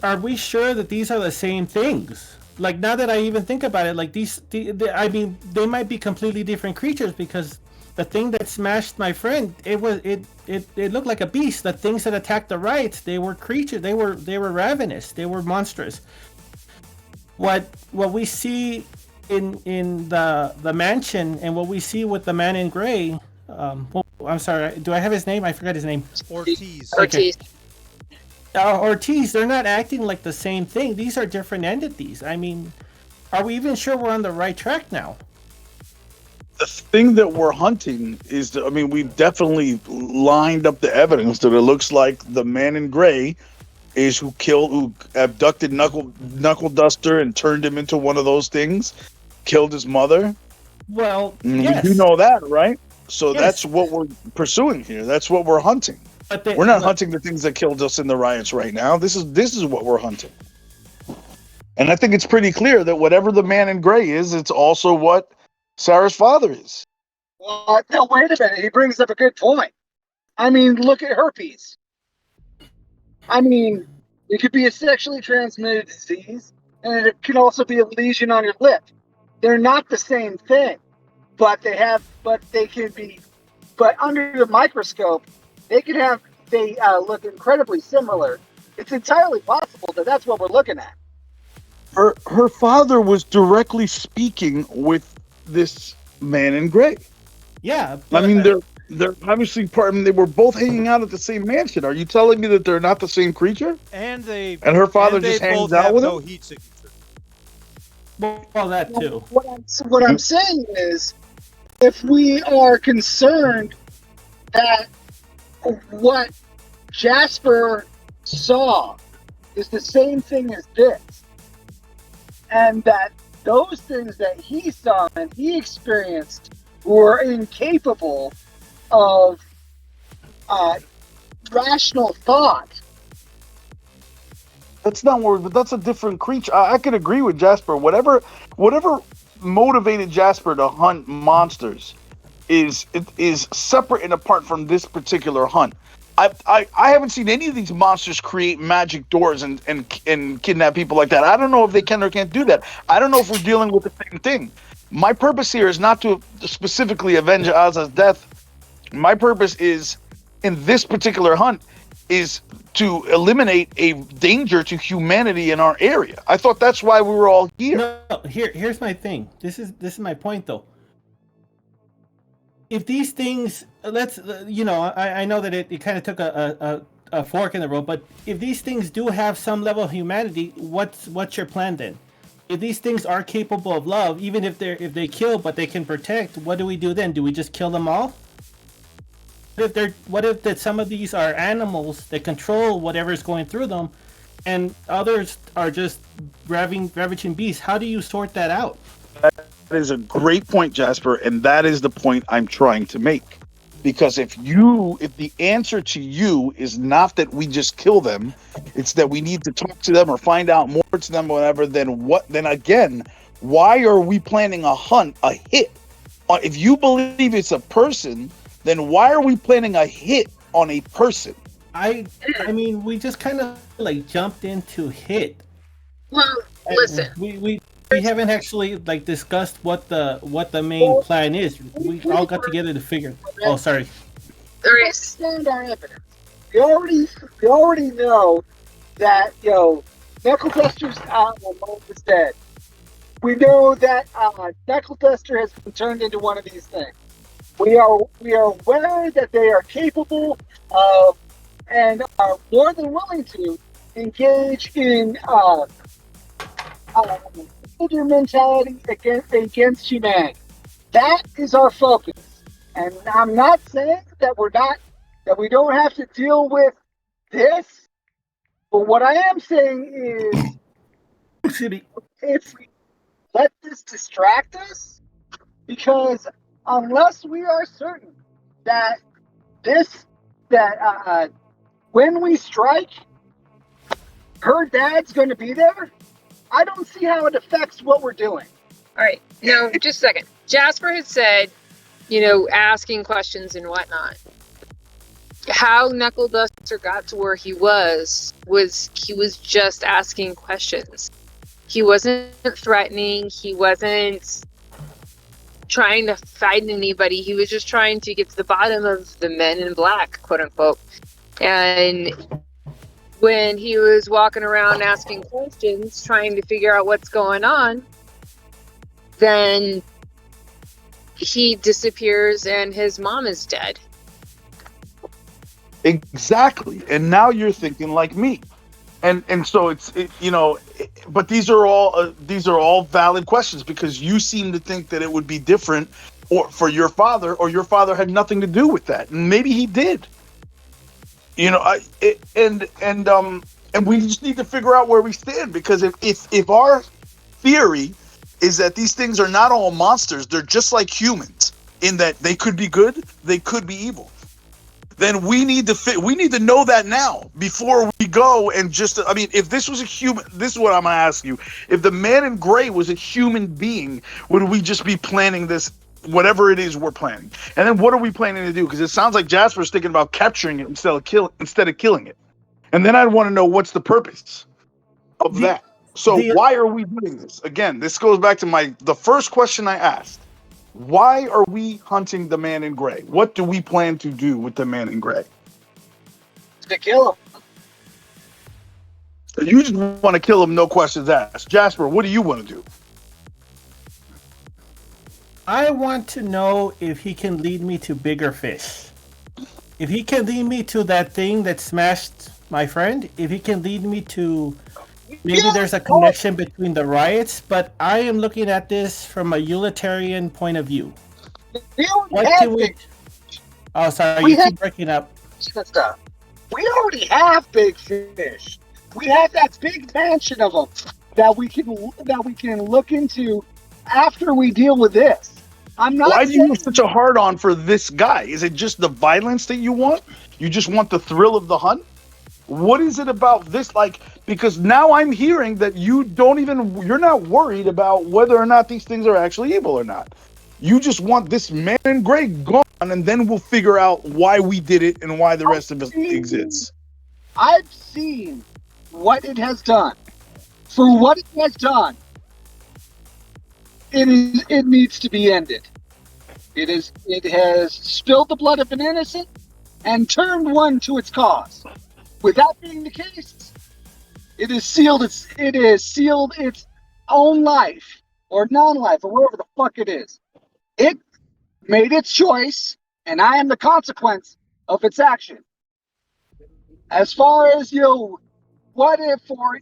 Are we sure that these are the same things? Like, now that I even think about it, like I mean, they might be completely different creatures, because the thing that smashed my friend, it looked like a beast. The things that attacked the riots, they were creatures. They were ravenous. They were monstrous. What we see in the mansion and what we see with the man in gray, I'm sorry, do I have his name? I forgot his name. Ortiz. Okay. Ortiz, they're not acting like the same thing. These are different entities. I mean, are we even sure we're on the right track now? The thing that we're hunting is, we've definitely lined up the evidence that it looks like the man in gray is who abducted Knuckle Duster and turned him into one of those things, killed his mother. Well, yes. We do know that, right? So yes. That's what we're pursuing here. That's what we're hunting. We're not hunting the things that killed us in the riots right now. This is what we're hunting. And I think it's pretty clear that whatever the man in gray is, it's also what Sarah's father is. Well, no, wait a minute. He brings up a good point. I mean, look at herpes. I mean, it could be a sexually transmitted disease, and it can also be a lesion on your lip. they're not the same thing, but they can be, but under the microscope, they look incredibly similar. It's entirely possible that that's what we're looking at. Her father was directly speaking with this man in gray. Yeah, I mean, they're obviously part. I mean, they were both hanging out at the same mansion. Are you telling me that they're not the same creature? And her father just hangs out with no him? heat signature. Well, that too. What I'm saying is, if we are concerned that what Jasper saw is the same thing as this, and that those things that he saw and he experienced were incapable of rational thought. That's not word, but that's a different creature. I could agree with Jasper. Whatever motivated Jasper to hunt monsters is separate and apart from this particular hunt. I haven't seen any of these monsters create magic doors and kidnap people like that. I don't know if they can or can't do that. I don't know if we're dealing with the same thing. My purpose here is not to specifically avenge Aza's death. My purpose is, in this particular hunt, is to eliminate a danger to humanity in our area. I thought that's why we were all here. No, here's my thing. This is my point, though. If these things, I know that it kind of took a fork in the road, but if these things do have some level of humanity, what's your plan then? If these things are capable of love, even if they kill but they can protect, what do we do then? Do we just kill them all? What if some of these are animals that control whatever's going through them, and others are just ravaging beasts? How do you sort that out? That is a great point, Jasper, and that is the point I'm trying to make. Because if the answer to you is not that we just kill them, it's that we need to talk to them or find out more to them, or whatever, then again, why are we planning a hit? If you believe it's a person, then why are we planning a hit on a person? I mean, we just kind of like jumped into hit. Well, listen. We haven't actually like discussed what the main plan is. We all got together to figure. Oh, sorry. There is stand our evidence. We already know that Knuckle Duster's is dead. We know that Knuckle Duster has been turned into one of these things. We are aware that they are capable of and are more than willing to engage in older mentality against humanity. That is our focus. And I'm not saying that we don't have to deal with this, but what I am saying is if we let this distract us, because unless we are certain that when we strike, her dad's going to be there, I don't see how it affects what we're doing. All right. Now, just a second. Jasper had said, asking questions and whatnot. How Knuckle Duster got to where he was he was just asking questions. He wasn't threatening. He wasn't trying to fight anybody. He was just trying to get to the bottom of the men in black, quote unquote. And when he was walking around asking questions, trying to figure out what's going on, then he disappears and his mom is dead. Exactly. And now you're thinking like me. And so but these are all valid questions, because you seem to think that it would be different for your father, or your father had nothing to do with that. And maybe he did. And we just need to figure out where we stand, because if our theory is that these things are not all monsters, they're just like humans, in that they could be good, they could be evil, then we need to know that now before we go and just. I mean, if this was a human, this is what I'm gonna ask you: if the man in gray was a human being, would we just be planning this? Whatever it is we're planning, and then what are we planning to do? Because it sounds like Jasper's thinking about capturing it instead of killing it, and then I'd want to know what's the purpose of that. So why are we doing this? Again, this goes back to the first question I asked. Why are we hunting the man in gray? What do we plan to do with the man in gray? To kill him. You just want to kill him, no questions asked. Jasper, what do you want to do? I want to know if he can lead me to bigger fish. If he can lead me to that thing that smashed my friend, if he can lead me to maybe there's a connection between the riots, but I am looking at this from a utilitarian point of view. What can we? Oh, sorry, you keep breaking up. Stuff. We already have big fish. We have that big mansion of them that we can look into after we deal with this. I'm not. Why do you have such a hard on for this guy? Is it just the violence that you want? You just want the thrill of the hunt? What is it about this? Because now I'm hearing that you're not worried about whether or not these things are actually evil or not. You just want this man in gray gone, and then we'll figure out why we did it and why the rest of us exists. I've seen what it has done. For what it has done, it needs to be ended. It has spilled the blood of an innocent and turned one to its cause. With that being the case, it has sealed its own life or non-life or whatever the fuck it is. It made its choice, and I am the consequence of its action. As far as what if, or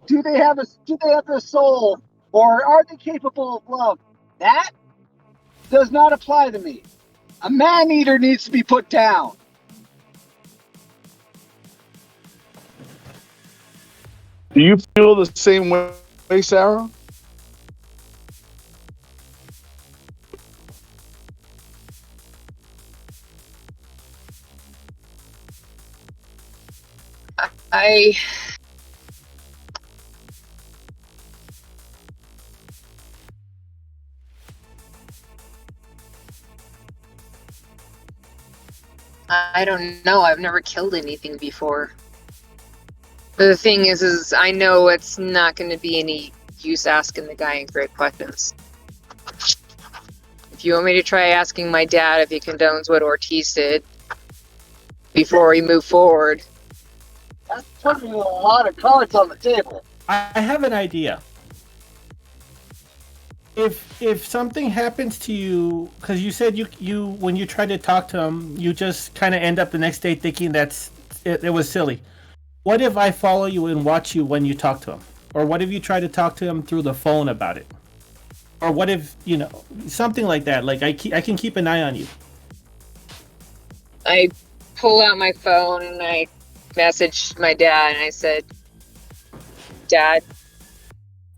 do they have a soul, or are they capable of love? That does not apply to me. A man-eater needs to be put down. Do you feel the same way, Sarah? I don't know. I've never killed anything before. But the thing is I know it's not going to be any use asking the guy in great questions. If you want me to try asking my dad if he condones what Ortiz did before we move forward. That's putting a lot of cards on the table. I have an idea. If something happens to you, because you said you when you try to talk to him, you just kind of end up the next day thinking it was silly. What if I follow you and watch you when you talk to him? Or what if you try to talk to him through the phone about it? Or what if, something like that? Like I can keep an eye on you. I pull out my phone and I messaged my dad and I said, Dad,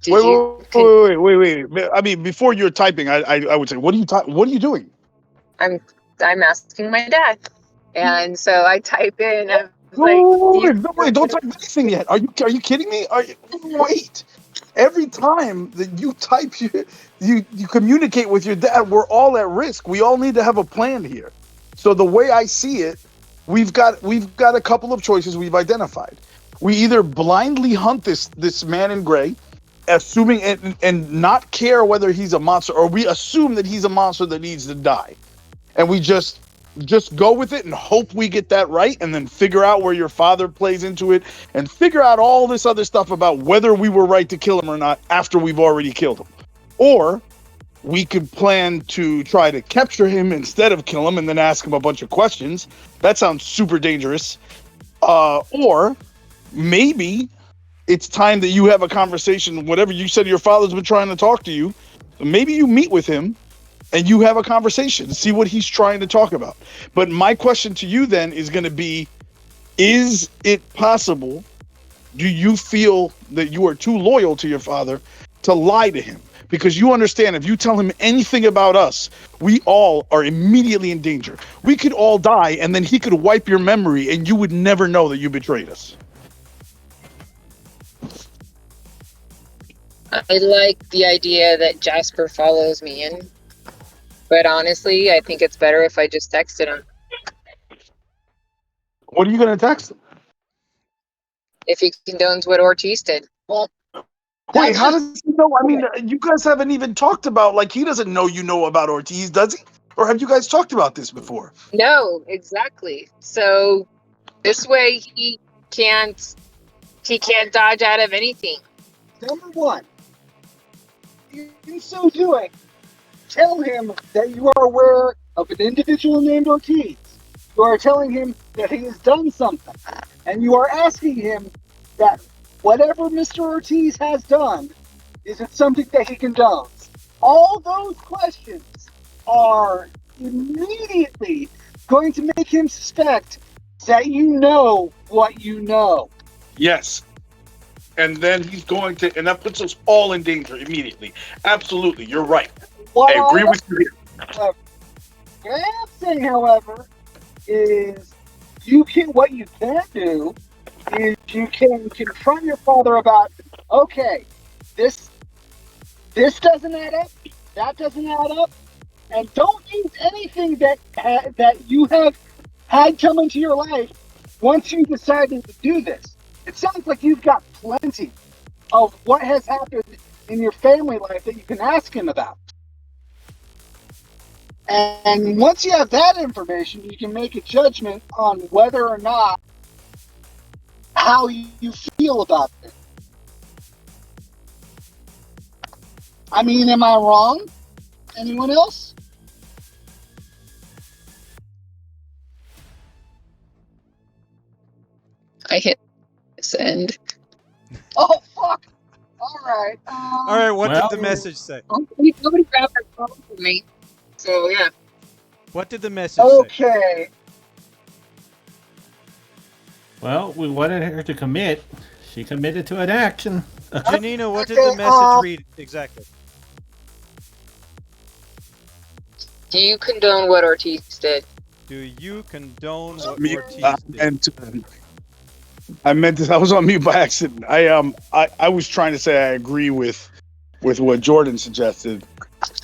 Wait. I mean, before you're typing, I would say, what are you doing? I'm asking my dad. And so I type in, Wait, don't type anything yet. Are you kidding me? Wait. Every time that you type, you communicate with your dad, we're all at risk. We all need to have a plan here. So the way I see it, we've got a couple of choices we've identified. We either blindly hunt this man in gray, assuming and not care whether he's a monster, or we assume that he's a monster that needs to die, and we just go with it and hope we get that right, and then figure out where your father plays into it, and figure out all this other stuff about whether we were right to kill him or not after we've already killed him. Or we could plan to try to capture him instead of kill him and then ask him a bunch of questions. That sounds super dangerous. Or maybe it's time that you have a conversation. Whatever you said, your father's been trying to talk to you. Maybe you meet with him and you have a conversation to see what he's trying to talk about. But my question to you then is going to be, is it possible? Do you feel that you are too loyal to your father to lie to him? Because you understand, if you tell him anything about us, we all are immediately in danger. We could all die, and then he could wipe your memory, and you would never know that you betrayed us. I like the idea that Jasper follows me in. But honestly, I think it's better if I just texted him. What are you going to text him? If he condones what Ortiz did. Well, Wait, how does he know? I mean, you guys haven't even talked about, like, he doesn't know you know about Ortiz, does he? Or have you guys talked about this before? No, exactly. So this way he can't dodge out of anything. Number one, in so doing, tell him that you are aware of an individual named Ortiz. You are telling him that he has done something. And you are asking him that whatever Mr. Ortiz has done, is it something that he condones? All those questions are immediately going to make him suspect that you know what you know. Yes. And then he's going to, and that puts us all in danger immediately. Absolutely, you're right. I agree with you here. What I am saying, however, is what you can do is you can confront your father about, okay, this doesn't add up, that doesn't add up, and don't use anything that you have had come into your life once you decided to do this. It sounds like you've got plenty of what has happened in your family life that you can ask him about. And once you have that information, you can make a judgment on whether or not how you feel about it. I mean, am I wrong? Anyone else? I hit send. Oh, fuck! Alright. Alright, what did the message say? Nobody grabbed her phone from me. So, yeah. What did the message say? Okay. Well, we wanted her to commit. She committed to an action. Janina, what did the message read exactly? Do you condone what Ortiz did? Do you condone what Ortiz did? I meant this. I was on mute by accident. I was trying to say I agree with what Jordan suggested,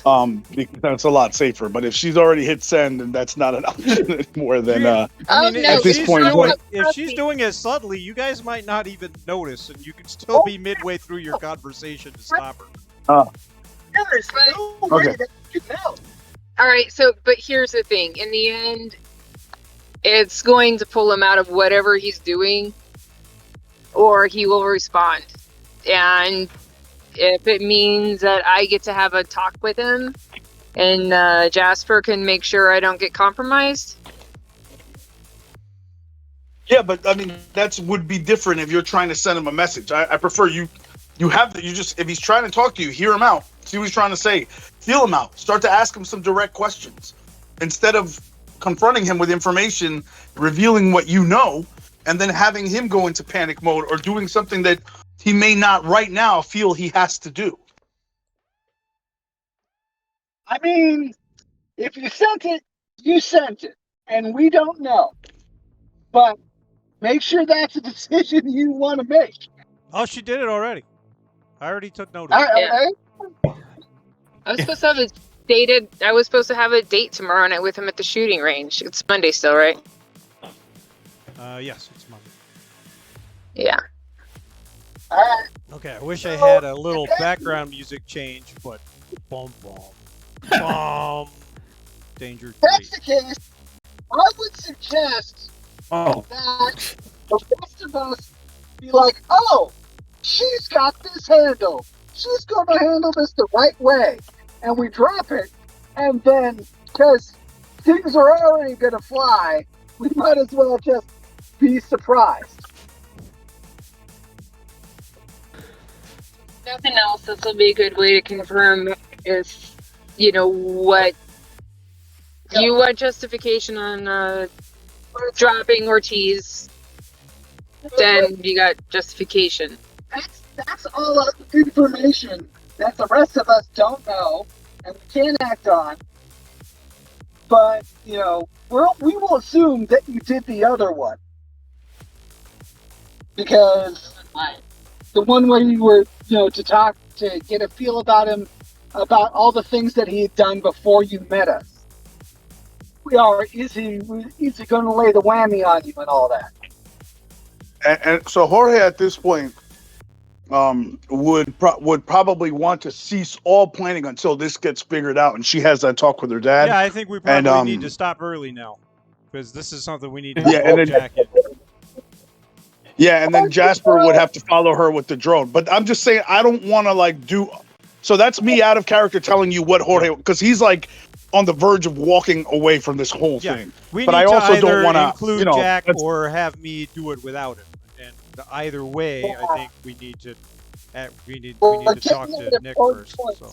because that's a lot safer. But if she's already hit send and that's not an option anymore, then I mean, at this point, if she's doing it subtly, you guys might not even notice, and you can still be midway through your conversation to stop her. There's no way that you can know. All right, so, but here's the thing. In the end, it's going to pull him out of whatever he's doing, or he will respond. And if it means that I get to have a talk with him, and Jasper can make sure I don't get compromised. Yeah, but I mean, would be different if you're trying to send him a message. I prefer you have that. If he's trying to talk to you, hear him out. See what he's trying to say. Feel him out. Start to ask him some direct questions. Instead of confronting him with information, revealing what you know, and then having him go into panic mode or doing something that he may not right now feel he has to do. I mean, if you sent it, you sent it. And we don't know. But make sure that's a decision you want to make. Oh, she did it already. I already took notice. Yeah. I was supposed to have a date tomorrow night with him at the shooting range. It's Monday still, right? Yes, it's Monday. Yeah. Okay, I wish I had a little background music change, but boom, boom, boom. Danger. If that's the case, I would suggest that the rest of us be like, oh, she's got this handled. She's going to handle this the right way. And we drop it, and then, because things are already going to fly, we might as well just be surprised. Nothing else, this will be a good way to confirm if, what you want justification on dropping Ortiz, then you got justification. That's all information that the rest of us don't know and we can't act on. But, we will assume that you did the other one. Because the one where you were, to talk, to get a feel about him, about all the things that he had done before you met us. Is he going to lay the whammy on you and all that? And so Jorge, at this point, would probably want to cease all planning until this gets figured out, and she has that talk with her dad. Yeah, I think we probably need to stop early now, because this is something we need to and then Jack in. Yeah, and then Jasper would have to follow her with the drone. But I'm just saying, I don't want to like do. So that's me out of character telling you what Jorge, because he's like on the verge of walking away from this whole thing. We but need I also to either don't want to include Jack or have me do it without him. And either way, I think we need to talk to Nick first. So.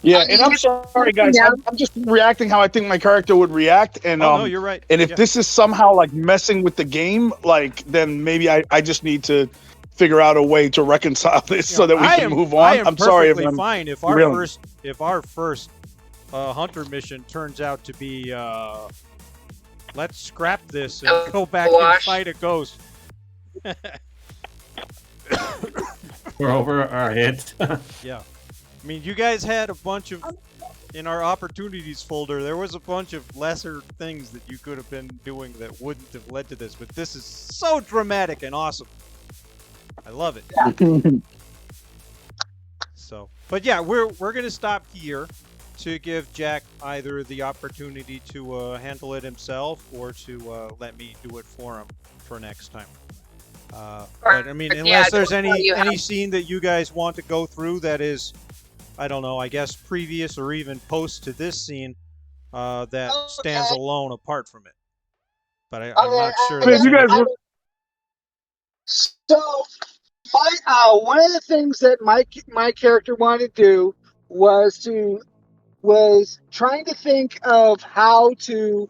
Yeah, and I'm sorry, guys. I'm just reacting how I think my character would react. And no, you're right. And if this is somehow like messing with the game, like then maybe I just need to figure out a way to reconcile this so that we can move on. I'm sorry if I'm fine if our first hunter mission turns out to be let's scrap this and go back and fight a ghost. We're over our heads. Yeah. I mean, you guys had a bunch of, in our opportunities folder, there was a bunch of lesser things that you could have been doing that wouldn't have led to this, but this is so dramatic and awesome. I love it. So, but yeah, we're going to stop here to give Jack either the opportunity to handle it himself or to let me do it for him for next time. But I mean, unless there's any scene that you guys want to go through that is, I don't know, I guess previous or even post to this scene that stands alone apart from it. But I'm not sure. So, one of the things that my character wanted to do was trying to think of how to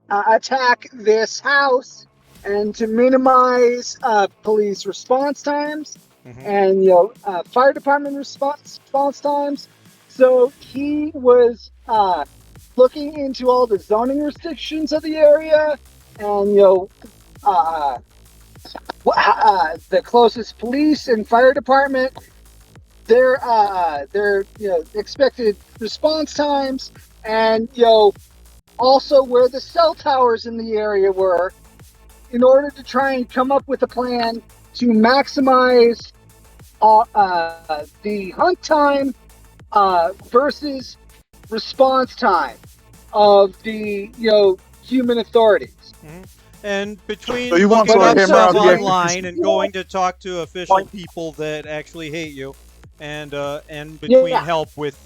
attack this house and to minimize police response times. And fire department response times. So he was looking into all the zoning restrictions of the area, and the closest police and fire department, their expected response times, and also where the cell towers in the area were, in order to try and come up with a plan to maximize the hunt time versus response time of the human authorities. And between looking up stuff online and going to talk to official people that actually hate you, and between help with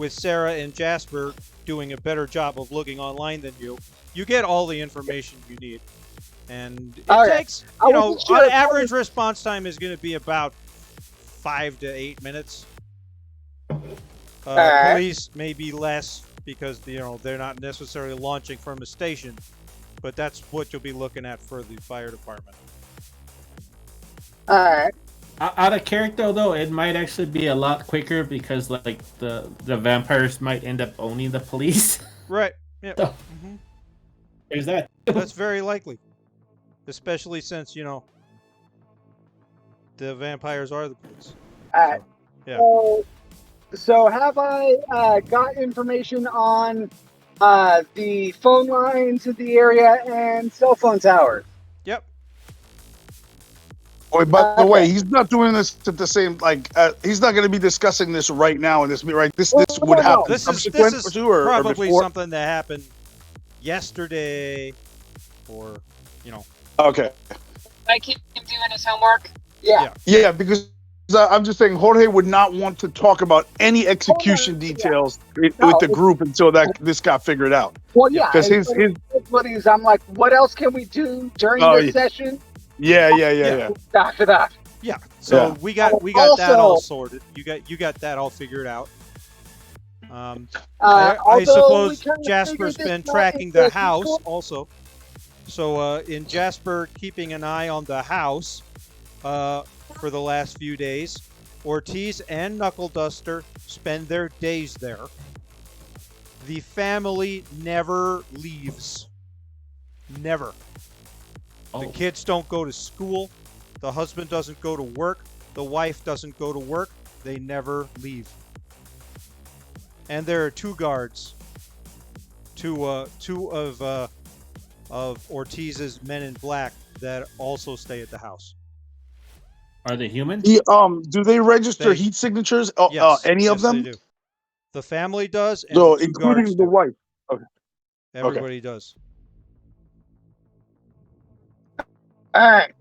Sarah and Jasper doing a better job of looking online than you get all the information you need. And it takes, on average response time is going to be about 5 to 8 minutes. Police maybe less because they're not necessarily launching from a station, but that's what you'll be looking at for the fire department. All right. Out of character though, it might actually be a lot quicker because like the vampires might end up owning the police. Right. Yeah. So, there's that. That's very likely. Especially since, the vampires are the police. Alright. So, yeah. So have I got information on the phone lines of the area and cell phone towers? Yep. Oh, by the way, he's not doing this at the same he's not going to be discussing this right now in this right. This would happen. This is probably something that happened yesterday, or Okay. I keep doing his homework. Yeah, because I'm just saying Jorge would not want to talk about any execution details with the group until this got figured out. Well, yeah, because I'm like, what else can we do during this session? Yeah. After that. Yeah. So we got that all sorted. You got that all figured out. I suppose Jasper's been tracking the house also. So in Jasper keeping an eye on the house for the last few days, Ortiz and Knuckle Duster spend their days there. The family never leaves. Never. The kids don't go to school. The husband doesn't go to work. The wife doesn't go to work. They never leave. And there are 2 guards. Two of Ortiz's men in black that also stay at the house. Are they human? Do they register heat signatures? Yes, Any of them? They do. The family does, and No, the 2 including guards the do. wife. Okay. Everybody does. All right.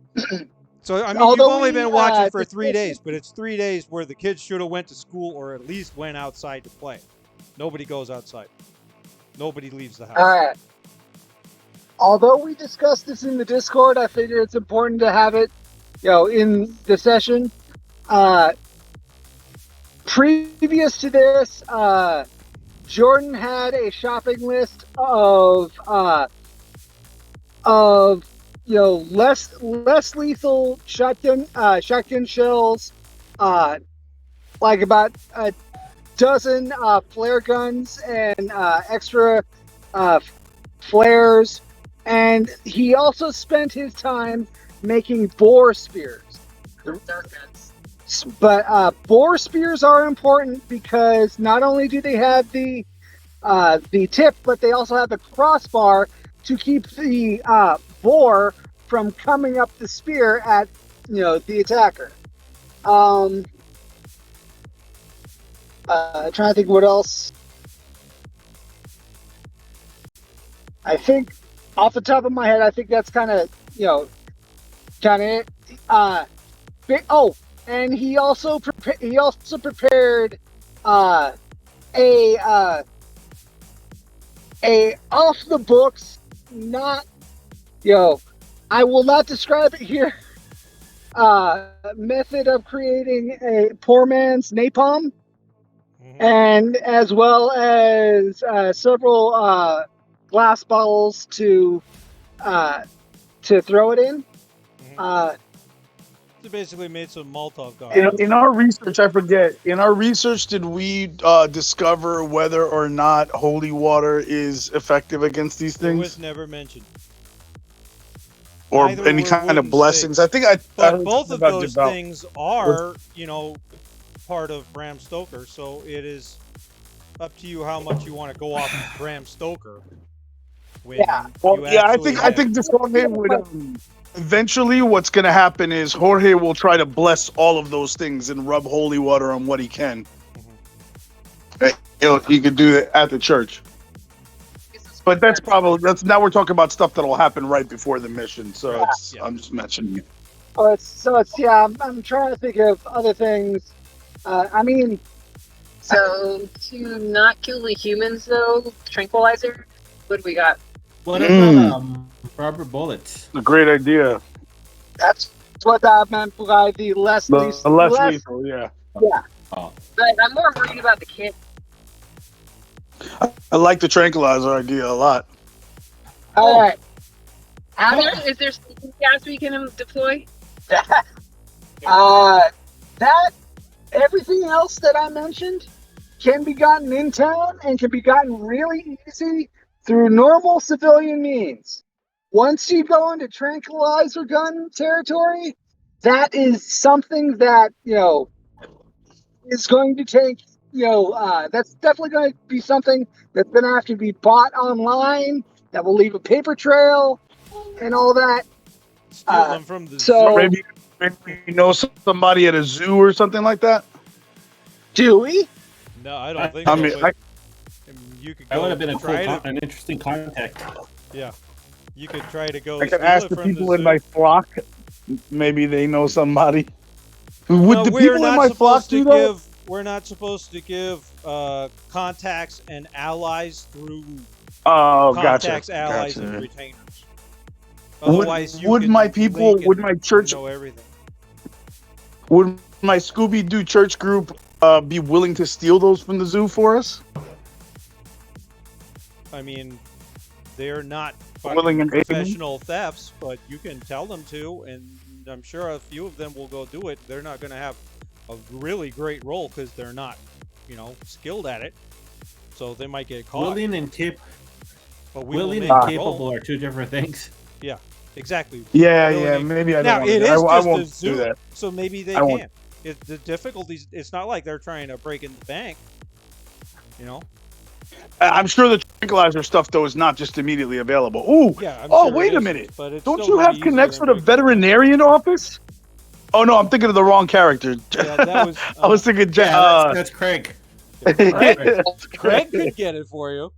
So I mean, you've only been watching for 3 days, but it's 3 days where the kids should have went to school or at least went outside to play. Nobody goes outside. Nobody leaves the house. All right. Although we discussed this in the Discord, I figure it's important to have it, in the session. Previous to this, Jordan had a shopping list of less lethal shotgun shells, like about a dozen flare guns and extra flares, and he also spent his time making boar spears. But boar spears are important because not only do they have the tip, but they also have a crossbar to keep the boar from coming up the spear at the attacker. Trying to think what else. I think off the top of my head, I think that's kind of it. And he also prepared a off the books, not I will not describe it here, method of creating a poor man's napalm, and as well as several glass bottles to throw it in. They basically made some Molotov cocktails. In our research, I forget. In our research, did we discover whether or not holy water is effective against these things? It was never mentioned. Or Neither any kind of blessings. I think But both of those things are, part of Bram Stoker. So it is up to you how much you want to go off of Bram Stoker. I think this Jorge would. Eventually, what's going to happen is Jorge will try to bless all of those things and rub holy water on what he can. He could do it at the church. But that's now we're talking about stuff that'll happen right before the mission. So I'm just mentioning it. I'm trying to think of other things. So to not kill the humans, though, tranquilizer. What do we got? What about rubber bullets? A great idea. That's what I meant by the less lethal. Yeah. Oh. But I'm more worried about the kid. I like the tranquilizer idea a lot. All right. Is there sleeping gas we can deploy? That everything else that I mentioned can be gotten in town and can be gotten really easy through normal civilian means. Once you go into tranquilizer gun territory, that is something that is going to take that's definitely going to be something that's going to have to be bought online, that will leave a paper trail and all that. Steal them from the zoo. Maybe you know somebody at a zoo or something like that. Do we? No, I don't think. You could go. That would have been an interesting contact. Yeah, you could try to go. I could ask the people in my flock. Maybe they know somebody. Would the people in my flock do that? We're not supposed to give contacts and allies through contacts, allies, and retainers. Otherwise, would my church know everything? Would my Scooby-Doo church group be willing to steal those from the zoo for us? I mean, they're not professional thefts, but you can tell them to, and I'm sure a few of them will go do it. They're not going to have a really great role because they're not, skilled at it. So they might get caught. Willing and capable are two different things. Yeah, exactly. Yeah, maybe I don't. Now, I won't do that. So maybe they can. The difficulties, it's not like they're trying to break in the bank. I'm sure the tranquilizer stuff, though, is not just immediately available. Ooh, yeah, wait a minute. Don't you have connects with a veterinarian office? Oh no, I'm thinking of the wrong character. Yeah, that was. I was thinking. That's Craig. Craig could get it for you.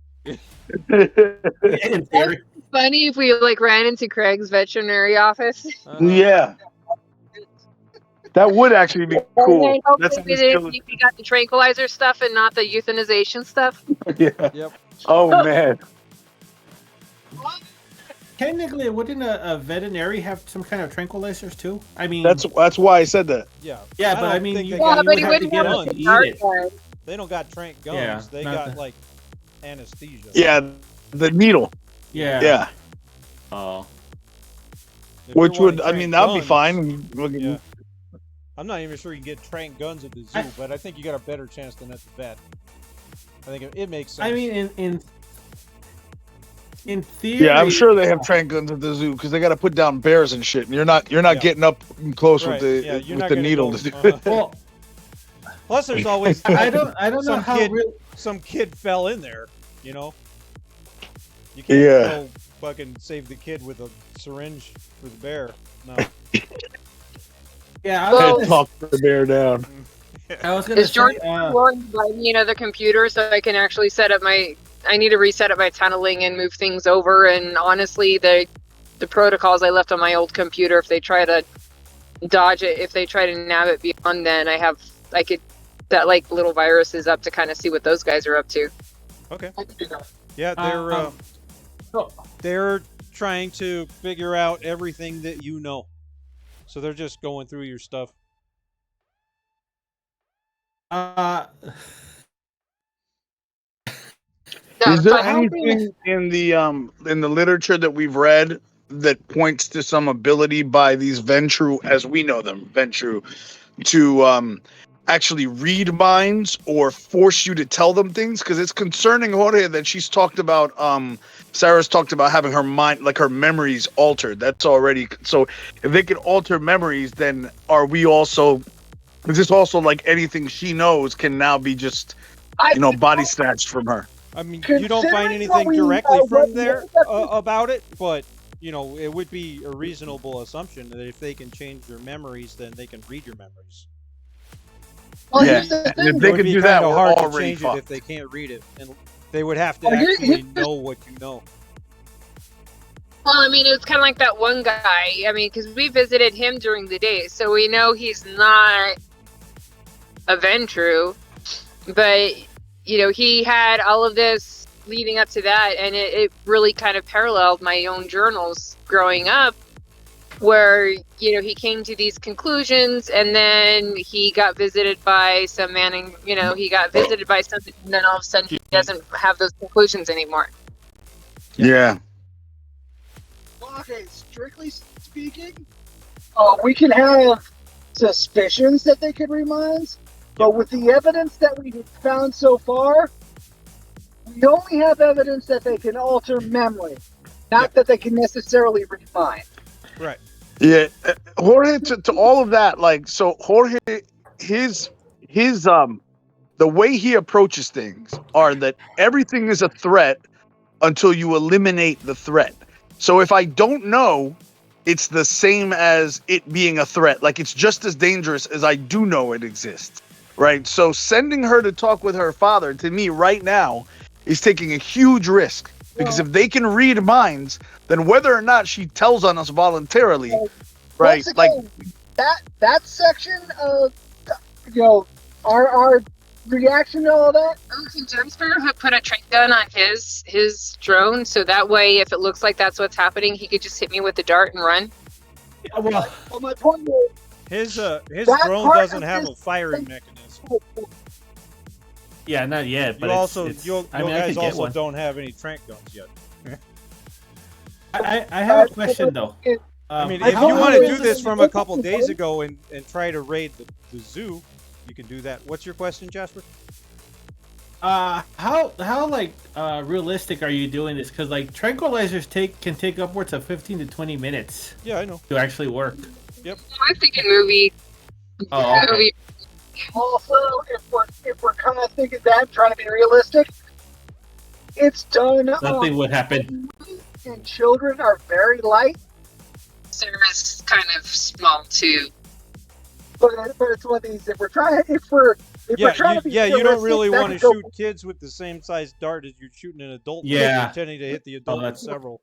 In theory. Funny if we like ran into Craig's veterinary office. Yeah. That would actually be cool. That's we got the tranquilizer stuff and not the euthanization stuff. Yeah. Yep. Oh man. Technically, wouldn't a veterinary have some kind of tranquilizers too? I mean, that's why I said that. Yeah. Yeah, but I mean, you would have to get guns. Eat it. They don't got trank guns. Yeah, they got like anesthesia. Yeah, the needle. Yeah. Yeah. Oh. Which would, I mean, that'd be fine. Yeah. I'm not even sure you can get trank guns at the zoo, but I think you got a better chance than at the vet. I think it makes sense. I mean, in theory. Yeah, I'm sure they have trank guns at the zoo because they got to put down bears and shit. And you're not getting up close with the needle. Well, plus, there's always I don't know how some kid fell in there. You know, you can't go fucking save the kid with a syringe for the bear. No. Yeah, I was talk the bear down. I was gonna say, George willing to buy me another computer so I can actually set up my. I need to reset up my tunneling and move things over. And honestly, the protocols I left on my old computer, if they try to dodge it, if they try to nab it beyond, then I could set like little viruses up to kind of see what those guys are up to. Okay. Yeah, they're trying to figure out everything that you know. So they're just going through your stuff. Is there anything in the literature that we've read that points to some ability by these Ventru, as we know them, Ventru, to actually read minds or force you to tell them things? Because it's concerning, Jorge, that she's talked about. Sarah's talked about having her mind, like her memories, altered. That's already so. If they can alter memories, then are we also? Is this also like anything she knows can now be just, body snatched from her? I mean, you don't find anything directly from there about it, but it would be a reasonable assumption that if they can change your memories, then they can read your memories. Well, if they can do that, we're hard already to change it if they can't read it, and they would have to actually know what you know. Well, I mean, it's kind of like that one guy. I mean, because we visited him during the day, so we know he's not a Ventru, but he had all of this leading up to that, and it really kind of paralleled my own journals growing up, where he came to these conclusions, and then he got visited by some man, and he got visited by something, and then all of a sudden he doesn't have those conclusions anymore. Yeah. Okay, strictly speaking, we can have suspicions that they could read minds, but with the evidence that we have found so far, we only have evidence that they can alter memory, not that they can necessarily read mind. Right. Yeah, Jorge, to all of that, Jorge, his the way he approaches things are that everything is a threat until you eliminate the threat. So if I don't know, it's the same as it being a threat. Like, it's just as dangerous as I do know it exists, right? So sending her to talk with her father, to me right now, is taking a huge risk. Because if they can read minds, then whether or not she tells on us voluntarily, right? Like that section of our reaction to all that. Jasper had put a train gun on his drone, so that way, if it looks like that's what's happening, he could just hit me with the dart and run. Yeah, well, my point is, his drone doesn't have a firing mechanism. Yeah, not yet. But you guys also don't have any trank guns yet. I have a question though. I mean, if you want to do this from a couple days ago and try to raid the zoo, you can do that. What's your question, Jasper? How realistic are you doing this? Because tranquilizers can take upwards of 15 to 20 minutes. Yeah, I know. To actually work. Yep. I'm thinking movie. Oh. Okay. Also, if we're kind of thinking that, trying to be realistic, it's done. Nothing would happen. And children are very light. Sarah's kind of small too. But it's one of these. If we're trying to be you don't really want to go, shoot kids with the same size dart as you're shooting an adult. Yeah, pretending to hit the adult with several.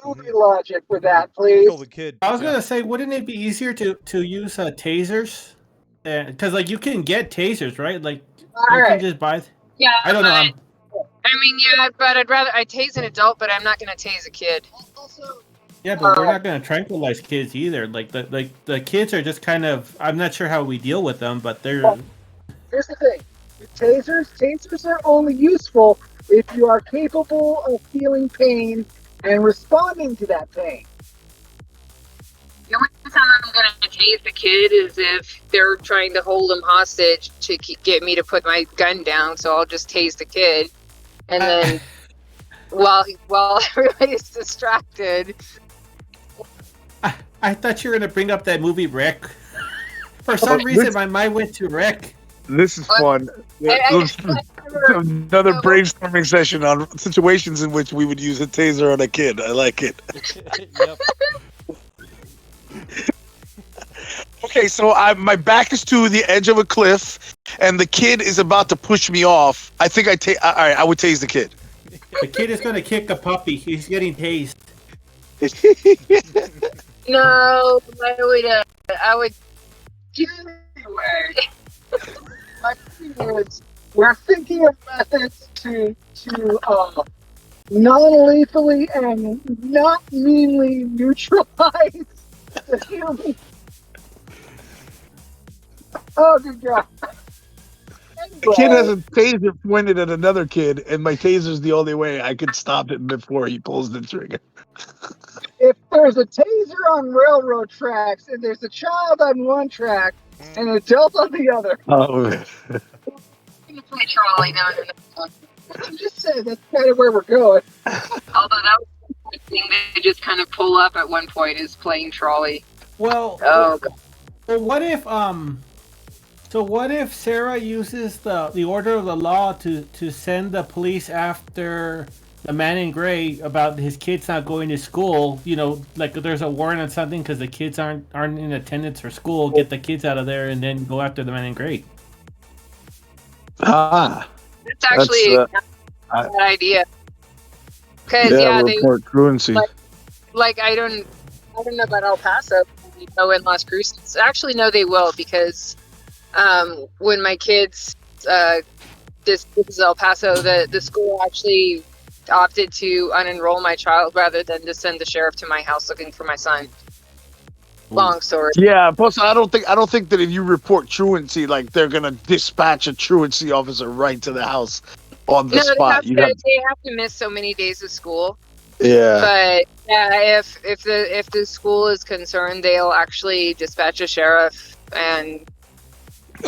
movie logic for that, please. Kill the kid. I was gonna say, wouldn't it be easier to use tasers? Because like you can get tasers, right? Like you can just buy. Yeah, I don't know. I mean, yeah, but I'd tase an adult, but I'm not gonna tase a kid. Yeah, but we're not gonna tranquilize kids either. Like the kids are just kind of. I'm not sure how we deal with them, but they're. Well, here's the thing: with tasers are only useful if you are capable of feeling pain and responding to that pain. The only time I'm going to tase the kid is if they're trying to hold him hostage to get me to put my gun down. So I'll just tase the kid, and then while everybody's distracted. I thought you were going to bring up that movie Wreck. For some reason, my mind went to Wreck. This is fun. Another brainstorming session on situations in which we would use a taser on a kid. I like it. Yep. Okay, so my back is to the edge of a cliff, and the kid is about to push me off. I think all right, I would tase the kid. The kid is going to kick the puppy. He's getting tased. No, I would. Anyway, my thing is, we're thinking of methods to non-lethally and not meanly neutralize the human. Oh, good God. The kid has a taser pointed at another kid, and my taser's the only way I could stop him before he pulls the trigger. If there's a taser on railroad tracks and there's a child on one track and an adult on the other. Oh, Play trolley now. I just said that's kind of where we're going. Although that was the thing they just kind of pull up at one point is playing trolley. Well, oh, God. Well, what if what if Sarah uses the order of the law to send the police after the man in gray about his kids not going to school? You know, like if there's a warrant on something because the kids aren't in attendance for school, get the kids out of there and then go after the man in gray. That's actually a bad idea. Because they report truancy. Like I don't know about El Paso. In Las Cruces, actually, no, they will because when my kids, this is El Paso, the school actually opted to unenroll my child rather than to send the sheriff to my house looking for my son. Long story. Yeah, plus I don't think that if you report truancy, like they're gonna dispatch a truancy officer right to the house on the spot. They have to miss so many days of school. Yeah. But yeah, if the school is concerned, they'll actually dispatch a sheriff, and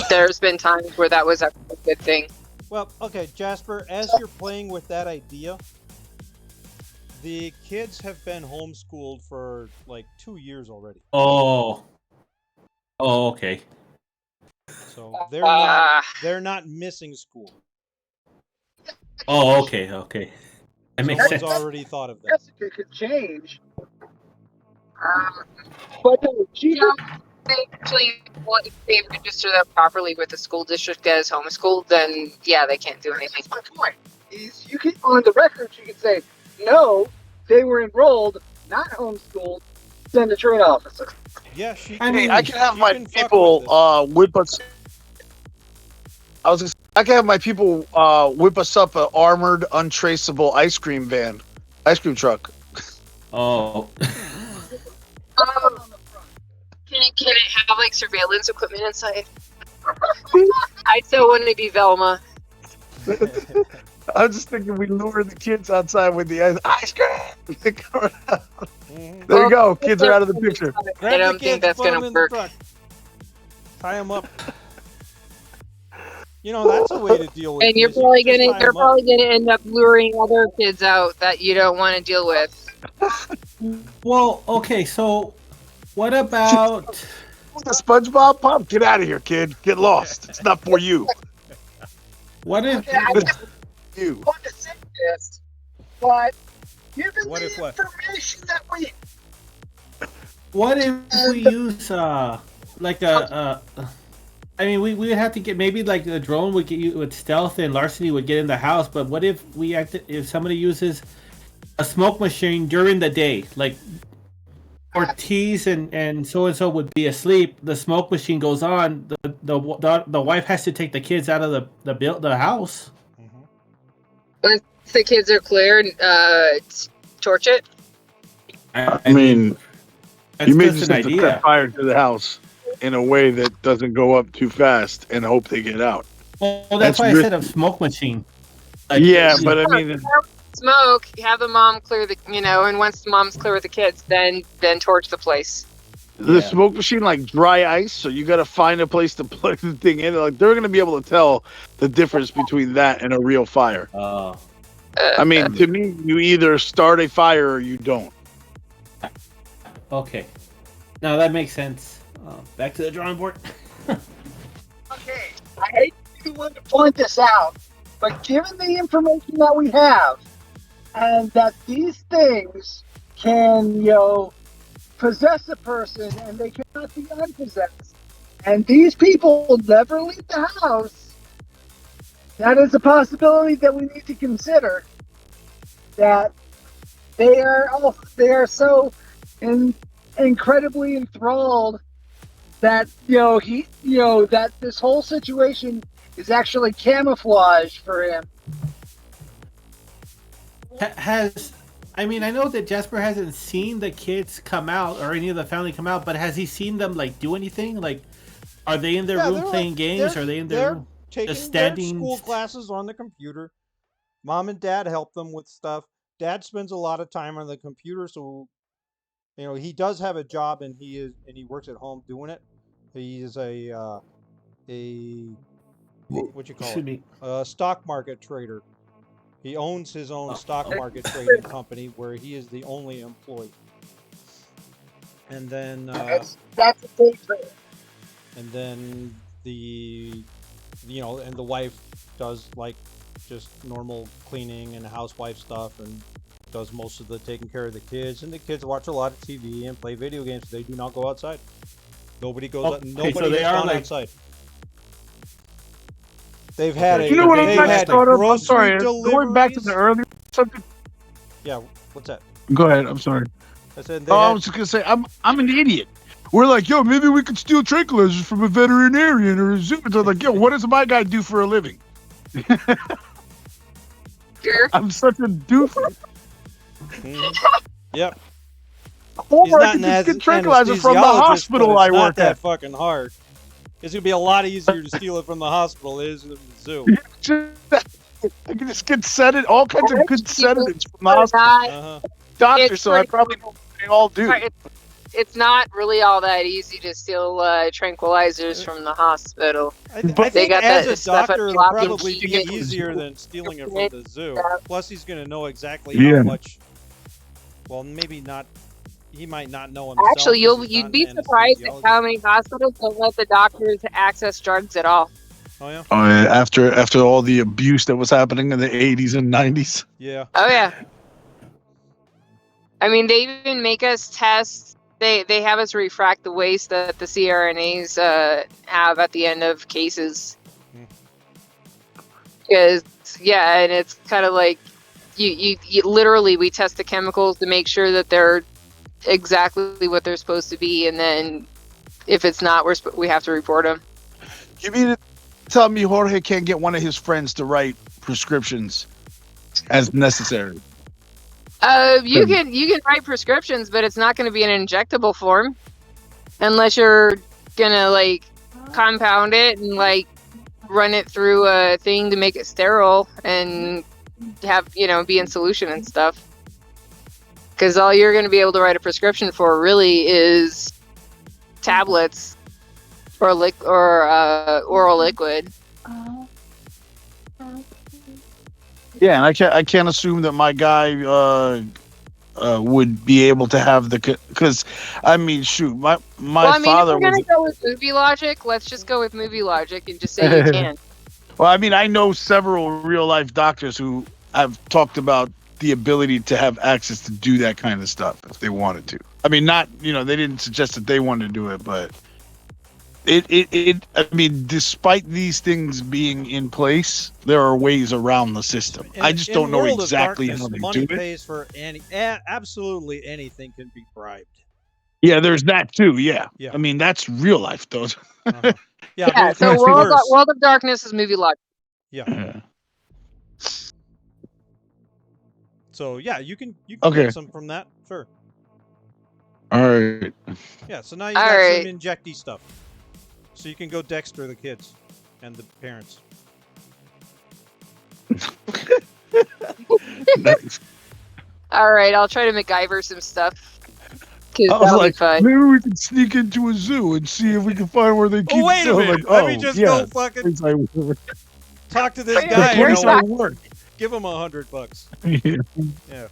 there's been times where that was a good thing. Well, okay, Jasper, as you're playing with that idea, the kids have been homeschooled for like 2 years already. Oh, okay. So they're not missing school. Oh, okay. That makes sense. Already thought of that. Yes, it could change. But if they register that properly with the school district as homeschooled, then yeah, they can't do anything. That's my point. Is you can on the record you can say no, they were enrolled, not homeschooled. Send a train officer. Yeah, I can have my people whip us. I can have my people whip us up an armored, untraceable ice cream truck. Oh. Can it have like surveillance equipment inside? I still want to be Velma. I'm just thinking we lure the kids outside with the ice cream. There you go. Kids are out of the picture. I don't think that's going to work. Tie them up. You know, that's a way to deal with it. And you're probably gonna end up luring other kids out that you don't want to deal with. Well, okay, so what about the SpongeBob Pop? Get out of here, kid. Get lost. It's not for you. What if you? Want to say this, but given what the if what? information that we. What if we use like a I mean, we would have to get maybe like the drone would get you with stealth and larceny would get in the house. But what if if somebody uses a smoke machine during the day, like Ortiz and so would be asleep. The smoke machine goes on. The wife has to take the kids out of the house. Mm-hmm. Once the kids are cleared, torch it. I mean, you may just have to set fire to the house in a way that doesn't go up too fast and hope they get out. Well, that's why I said a smoke machine. Like, yeah, but I mean, smoke. Have the mom clear and once the mom's clear with the kids, then torch the place. The smoke machine like dry ice, so you got to find a place to plug the thing in. Like they're gonna be able to tell the difference between that and a real fire. I mean, to me, you either start a fire or you don't. Okay, now that makes sense. Back to the drawing board. Okay, I hate to want to point this out, but given the information that we have, and that these things can, possess a person and they cannot be unpossessed, and these people never leave the house, that is a possibility that we need to consider. That they are so incredibly enthralled that that this whole situation is actually camouflage for him. I know that Jasper hasn't seen the kids come out or any of the family come out, but has he seen them like do anything? Like, are they in their room playing games? Are they in their room taking their school classes on the computer? Mom and Dad help them with stuff. Dad spends a lot of time on the computer, so he does have a job and he works at home doing it. He is a stock market trader. He owns his own stock market trading company where he is the only employee. And then that's a big thing. And then the wife does like just normal cleaning and housewife stuff and does most of the taking care of the kids, and the kids watch a lot of TV and play video games. They do not go outside. Nobody goes out. Nobody has gone outside. They've had grocery deliveries. Going back to the earlier subject. Yeah, what's that? Go ahead. I'm sorry. I said. I was just gonna say I'm an idiot. We're like, yo, maybe we could steal tranquilizers from a veterinarian or a zoo. So like, yo, what does my guy do for a living? I'm such a doofus. Yep. Or I could just get tranquilizer from the hospital I work at. It's not that fucking hard. It's gonna be a lot easier to steal it from the hospital than it is from the zoo. I can just get all kinds of good sedatives from the hospital. Doctor, so I probably know what they all do. It's not really all that easy to steal tranquilizers from the hospital. I think as a doctor, it'll probably be easier than stealing it from the zoo. Plus, he's going to know exactly how much. Well, maybe not. He might not know himself. Actually, you'd be surprised at how many hospitals don't let the doctors access drugs at all. Oh yeah. Oh yeah. After all the abuse that was happening in the 80s and 90s. Yeah. Oh yeah. I mean, they even make us test. They have us refract the waste that the CRNAs have at the end of cases. Because and it's kind of like you literally we test the chemicals to make sure that they're exactly what they're supposed to be, and then if it's not, we have to report them. You mean to tell me Jorge can't get one of his friends to write prescriptions as necessary? You can write prescriptions, but it's not going to be an injectable form unless you're gonna like compound it and like run it through a thing to make it sterile and have be in solution and stuff. Because all you're going to be able to write a prescription for really is tablets or oral liquid. Yeah, and I can't assume that my guy would be able to have because I mean, shoot, my father. If we're gonna go with movie logic, let's just go with movie logic and just say you can. Well, I mean, I know several real life doctors who have talked about the ability to have access to do that kind of stuff if they wanted to. I mean, not they didn't suggest that they wanted to do it, but I mean, despite these things being in place, there are ways around the system. I just don't know exactly how they money do it. pays for absolutely anything can be bribed. Yeah, there's that too. Yeah. Yeah. I mean, that's real life, though. Uh-huh. Yeah. So World of Darkness is movie logic. Yeah. So yeah, you can get some from that. Sure. All right. Yeah. So now you got some injecty stuff. So you can go Dexter the kids and the parents. Nice. All right, I'll try to MacGyver some stuff. I was like, maybe we can sneak into a zoo and see if we can find where they keep. Oh, wait a minute! Let me just go fucking talk to this guy. Give him $100. Yeah.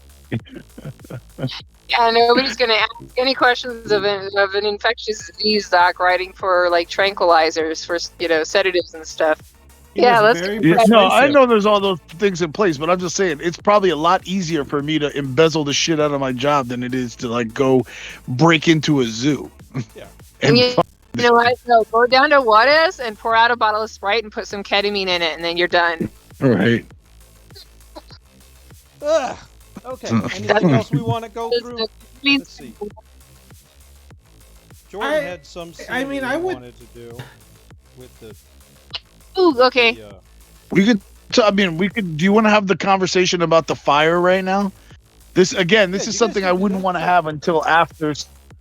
Yeah, nobody's gonna ask any questions of an infectious disease doc writing for like tranquilizers for sedatives and stuff. Let's. No, I know there's all those things in place, but I'm just saying it's probably a lot easier for me to embezzle the shit out of my job than it is to like go break into a zoo. Yeah. And you know what? No, go down to Juarez and pour out a bottle of Sprite and put some ketamine in it, and then you're done. All right. Okay. Anything else we want to go through? Let's see. Jordan had some scene wanted to do with the. Ooh, okay. We could. Do you want to have the conversation about the fire right now? This is something I wouldn't want to have until after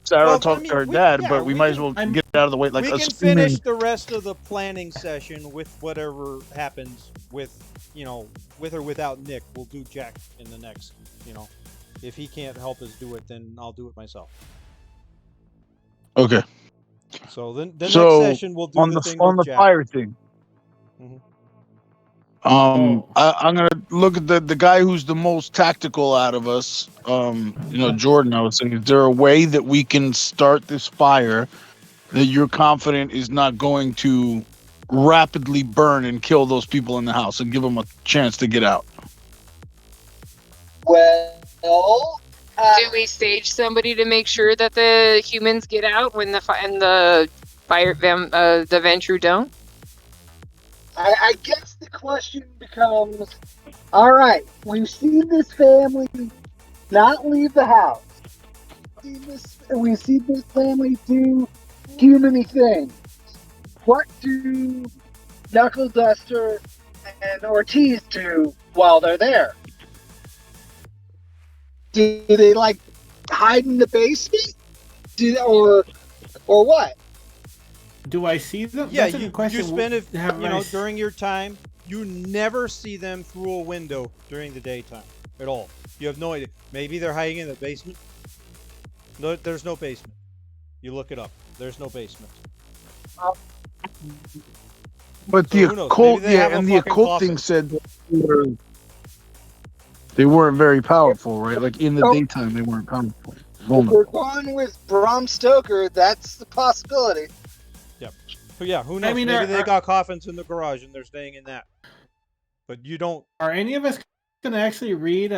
Sarah talked to her dad, but we might as well get it out of the way. Like, we can finish the rest of the planning session with whatever happens with or without Nick. We'll do Jack in the next. If he can't help us do it, then I'll do it myself. Okay. So then the next session we'll do on the fire thing. Mm-hmm. I'm gonna look at the guy who's the most tactical out of us. Jordan, I was saying, is there a way that we can start this fire that you're confident is not going to rapidly burn and kill those people in the house and give them a chance to get out? Well, do we stage somebody to make sure that the humans get out when the Ventrue don't? I guess the question becomes, all right, we've seen this family not leave the house. We've seen this family do human-y things. What do Knuckle Duster and Ortiz do while they're there? Do they hide in the basement? Or what? Do I see them? Yeah, you spend during your time, you never see them through a window during the daytime at all. You have no idea. Maybe they're hiding in the basement. No, there's no basement. You look it up. There's no basement. But the occult, the occult thing said that they weren't very powerful, right? Like in the daytime, they weren't powerful. If we're going with Bram Stoker, that's the possibility. Yep. But yeah, who knows? Maybe they got coffins in the garage and they're staying in that. But you don't. Are any of us gonna actually read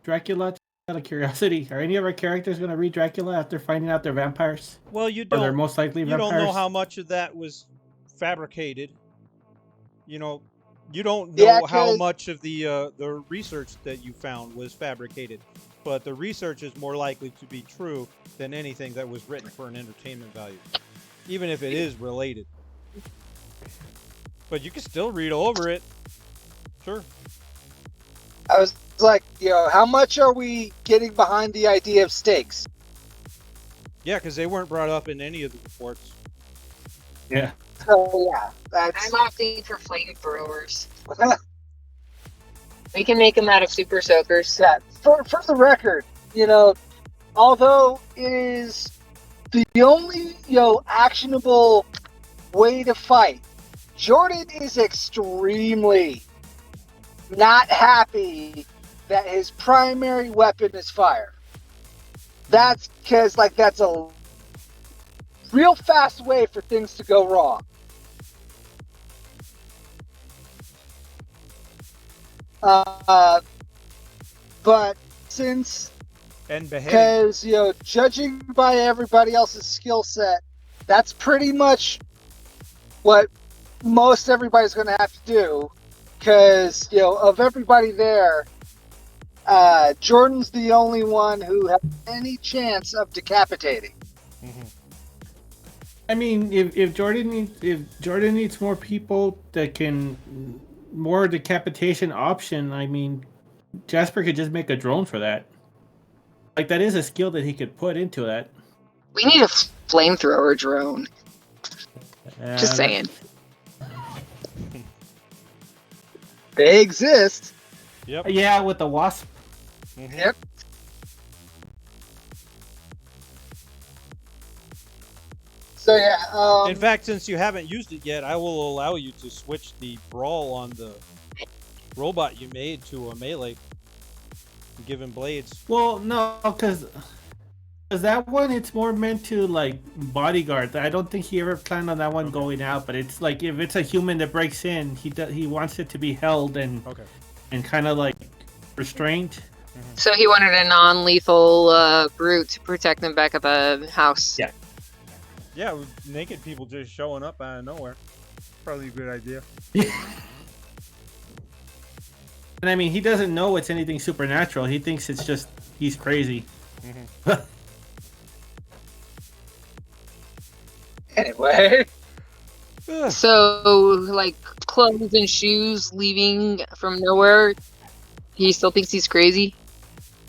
Dracula? Out of curiosity, are any of our characters gonna read Dracula after finding out they're vampires? Well, you don't. Or they're most likely vampires. You don't know how much of that was fabricated. You don't know how much of the research that you found was fabricated. But the research is more likely to be true than anything that was written for an entertainment value, even if it is related. But you can still read over it. Sure. I was like, how much are we getting behind the idea of stakes? Yeah, because they weren't brought up in any of the reports. Yeah. So yeah, I'm opting for flamethrowers. We can make them out of super soakers. Yeah. For the record, although it is the only actionable way to fight, Jordan is extremely not happy that his primary weapon is fire. That's because that's a real fast way for things to go wrong. But since, because judging by everybody else's skill set, that's pretty much what most everybody's going to have to do, because of everybody there, Jordan's the only one who has any chance of decapitating. Mm-hmm. I mean, if Jordan needs more people that can more decapitation option, I mean, Jasper could just make a drone for that. Like, that is a skill that he could put into that. We need a flamethrower drone. Just saying. They exist. Yep. Yeah, with the wasp. Mm-hmm. Yep. So yeah. In fact, since you haven't used it yet, I will allow you to switch the brawl on the robot you made to a melee. And give him blades. Well, no, because that one, it's more meant to, like, bodyguard. I don't think he ever planned on that one going out, but it's like, if it's a human that breaks in, he wants it to be held and kind of, like, restrained. Mm-hmm. So he wanted a non-lethal brute to protect them back at the house. Yeah. Yeah, with naked people just showing up out of nowhere. Probably a good idea. And I mean, he doesn't know it's anything supernatural. He thinks it's just, he's crazy. Mm-hmm. Anyway. So, like, clothes and shoes leaving from nowhere, he still thinks he's crazy?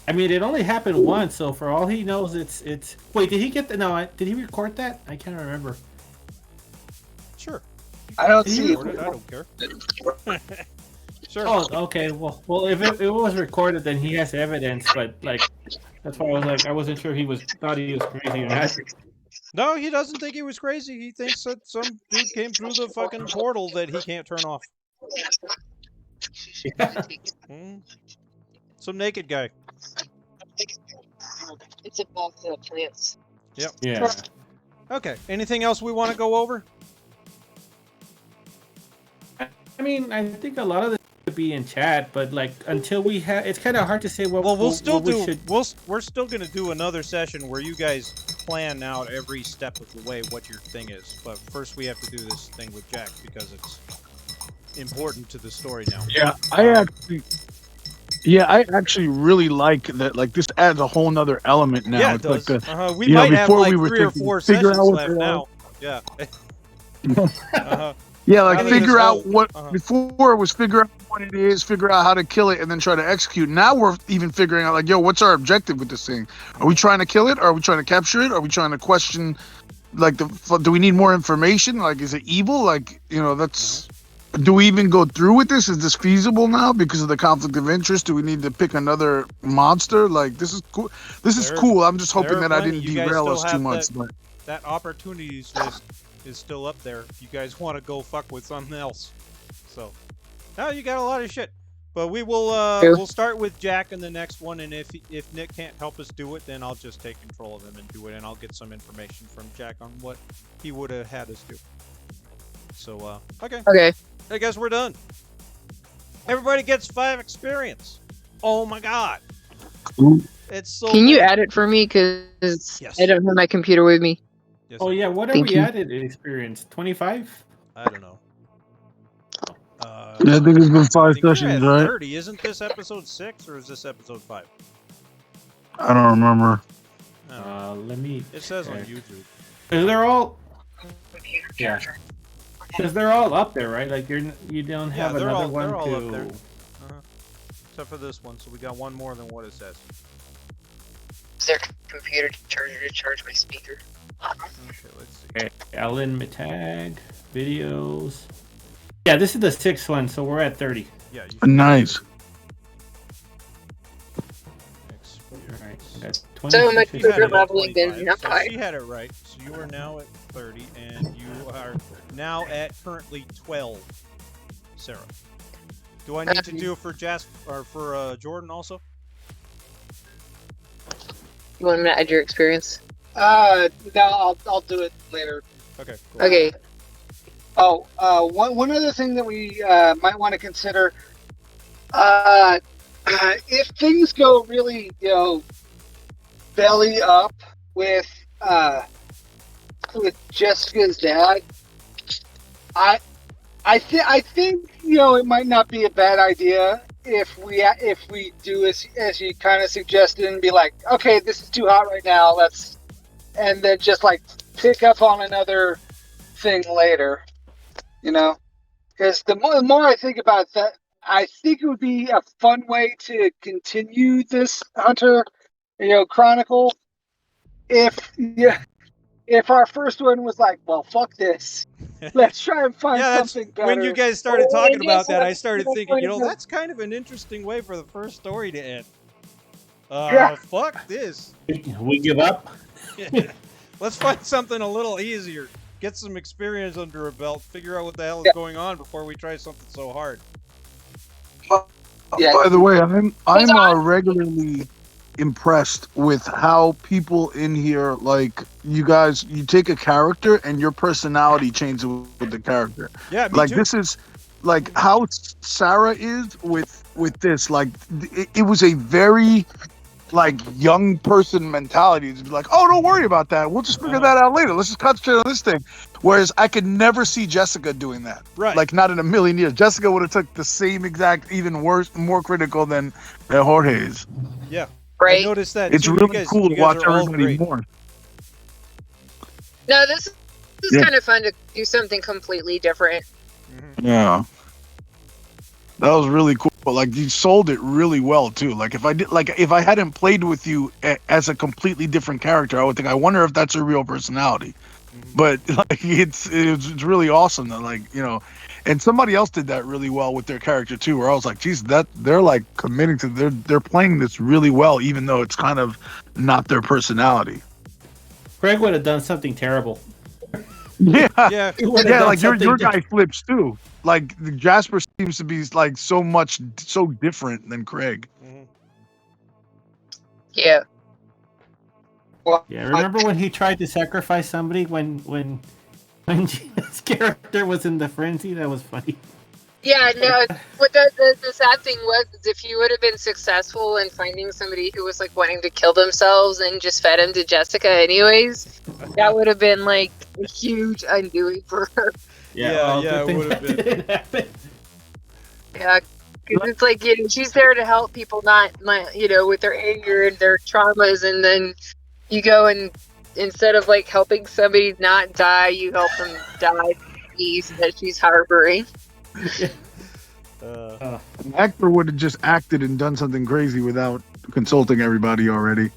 I mean, it only happened once, so for all he knows, it's... Wait, did he get the... No, did he record that? I can't remember. Sure. I don't see it. I don't care. Sure. Oh, okay. Well, if it was recorded, then he has evidence. But like, that's why I was like, I wasn't sure he thought he was crazy or not. No, he doesn't think he was crazy. He thinks that some dude came through the fucking portal that he can't turn off. Yeah. Some naked guy. It's about the plants. Yep. Yeah. Okay. Anything else we want to go over? I mean, I think a lot of this could be in chat, but like until we have, it's kind of hard to say what. Well, we'll still do. Should... We're still gonna do another session where you guys plan out every step of the way what your thing is. But first, we have to do this thing with Jack because it's important to the story now. Yeah, I actually really like that. Like, this adds a whole nother element now. Yeah, it it's does. like We might have like 3 or 4 figure sessions out left now. Yeah. Yeah, like figure out what before it was figure out what it is, figure out how to kill it, and then try to execute. Now we're even figuring out like, yo, what's our objective with this thing? Are we trying to kill it? Are we trying to capture it? Are we trying to question? Like, do we need more information? Like, is it evil? Like, that's. Do we even go through with this? Is this feasible now because of the conflict of interest? Do we need to pick another monster? Like, this is cool. This is cool. I'm just hoping that I didn't derail us too much. That opportunities list is still up there if you guys want to go fuck with something else. So, now you got a lot of shit. But we will we'll start with Jack in the next one, and if Nick can't help us do it, then I'll just take control of him and do it, and I'll get some information from Jack on what he would have had us do. So, okay. Okay. I guess we're done. Everybody gets 5 experience. Oh my god. It's so Can you add it for me? Because I don't have my computer with me. Yes, oh, yeah. What are we added in experience? 25? I don't know. I think it's been 5 sessions, right? 30. Isn't this episode 6 or is this episode 5? I don't remember. Let me. It says on YouTube. They're all. Yeah. Because they're all up there, right? Like you don't have another one they're all to. Up there. Except for this one, so we got one more than what it says. Is there a computer charger to charge my speaker? Okay, let's see. Okay, Ellen Matag videos. Yeah, this is the 6th one, so we're at 30. Yeah. Nice. Alright, that's 20. So my computer leveling is not high. She had it right. So you are now at 30, and you are now at currently 12. Sarah. Do I need to do it for or for Jordan also? You want me to add your experience? No, I'll do it later. Okay. Cool. Okay. Oh, one other thing that we might want to consider, if things go really, belly up with with Jessica's dad, I think it might not be a bad idea if we do as you kind of suggested and be like, okay, this is too hot right now, and then just like pick up on another thing later, because the more I think about that, I think it would be a fun way to continue this Hunter, chronicle. If our first one was like, well, fuck this, let's try and find something better. When you guys started talking about that, I started thinking, that's kind of an interesting way for the first story to end. Fuck this. We give up. Let's find something a little easier. Get some experience under a belt. Figure out what the hell is going on before we try something so hard. By the way, I'm regularly impressed with how people in here, like, you guys, you take a character and your personality changes with the character. Yeah, me like too. This is like how Sarah is with this. Like it was a very like young person mentality to be like, oh, don't worry about that. We'll just figure that out later. Let's just concentrate on this thing. Whereas I could never see Jessica doing that. Right. Like not in a million years. Jessica would have took the same exact, even worse, more critical than Jorge's. Yeah. Right. I noticed that. It's really cool to watch everybody more. No, this is kind of fun to do something completely different. Mm-hmm. Yeah. That was really cool. Like you sold it really well too. Like if I hadn't played with you as a completely different character, I would think, I wonder if that's her real personality. Mm-hmm. But like it's really awesome that and somebody else did that really well with their character too, where I was like, geez, that they're like committing to they're playing this really well, even though it's kind of not their personality. Greg would have done something terrible. Yeah. Yeah. Like your guy flips too. Like Jasper seems to be like so different than Craig. Mm-hmm. Yeah. Well, Yeah, remember when he tried to sacrifice somebody when Gina's character was in the frenzy? That was funny. Yeah, no, what the sad thing was is if he would have been successful in finding somebody who was like wanting to kill themselves and just fed him to Jessica anyways, that would have been like a huge undoing for her. Yeah, it would have been. Yeah, because it's like, she's there to help people not with their anger and their traumas, and then you go and instead of like helping somebody not die, you help them die that she's harboring. Hector would have just acted and done something crazy without consulting everybody already.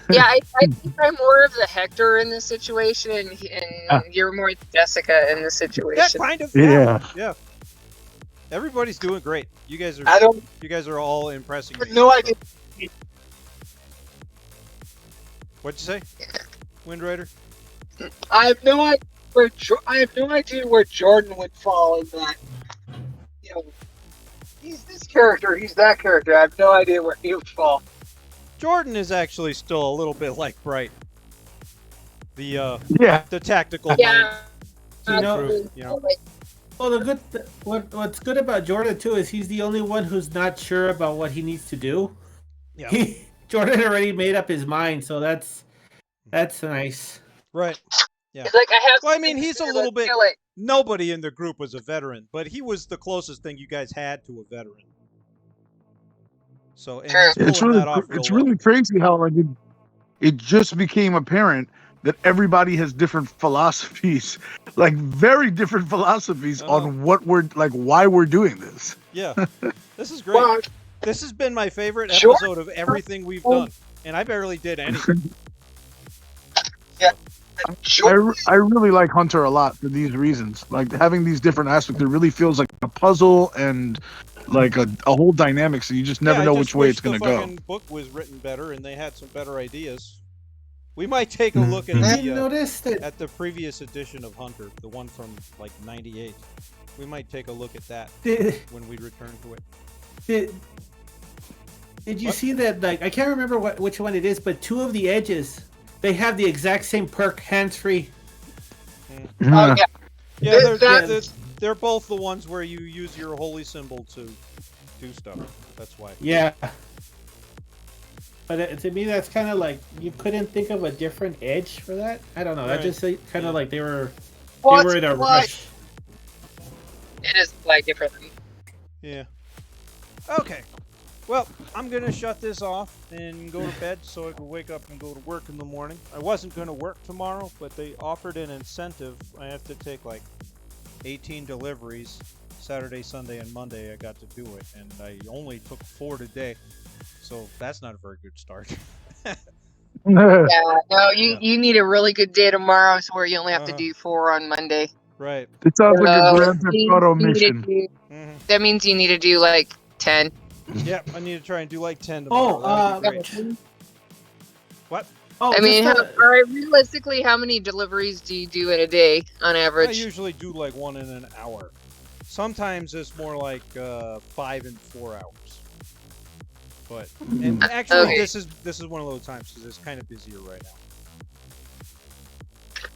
Yeah, I think I'm more of the Hector in this situation, and you're more Jessica in this situation. Yeah, kind of. Yeah. Everybody's doing great. You guys are all impressing me. No idea. What'd you say, Wind Rider? I have no idea where Jordan would fall in that. He's this character, he's that character. I have no idea where he would fall. Jordan is actually still a little bit like Bright. The tactical. Yeah. Well, what's good about Jordan too is he's the only one who's not sure about what he needs to do. Yeah. Jordan already made up his mind, so that's nice. Right. Yeah. It's like he's a little bit. Nobody in the group was a veteran, but he was the closest thing you guys had to a veteran. So it's really crazy how like it just became apparent that everybody has different philosophies, like very different philosophies on what we're like, why we're doing this. Yeah, this is great. Well, this has been my favorite episode of everything we've done, and I barely did anything. Yeah. I really like Hunter a lot for these reasons. Like having these different aspects, it really feels like a puzzle and like a whole dynamic. So you just never know which way it's going to go. The book was written better, and they had some better ideas. We might take a look at the previous edition of Hunter, the one from like '98. We might take a look at that when we return to it. Did you see that? Like, I can't remember which one it is, but two of the edges, they have the exact same perk, hands-free. They're both the ones where you use your holy symbol to do stuff. That's why. Yeah. But to me, that's kind of like you couldn't think of a different edge for that. I don't know. That just kind of like they were in a rush. It is applied differently. Yeah. Okay. Well, I'm going to shut this off and go to bed so I can wake up and go to work in the morning. I wasn't going to work tomorrow, but they offered an incentive. I have to take like 18 deliveries Saturday, Sunday, and Monday. I got to do it, and I only took 4 today. So that's not a very good start. Yeah, no, you need a really good day tomorrow, so where you only have to do 4 on Monday. Right. It sounds like a Grand Theft Auto mission. That means you need to do like 10. Yep, I need to try and do like 10 tomorrow. What? Oh, I mean, realistically, how many deliveries do you do in a day on average? I usually do like 1 in an hour. Sometimes it's more like 5 in 4 hours. But and actually, this is one of those times because it's kind of busier right now.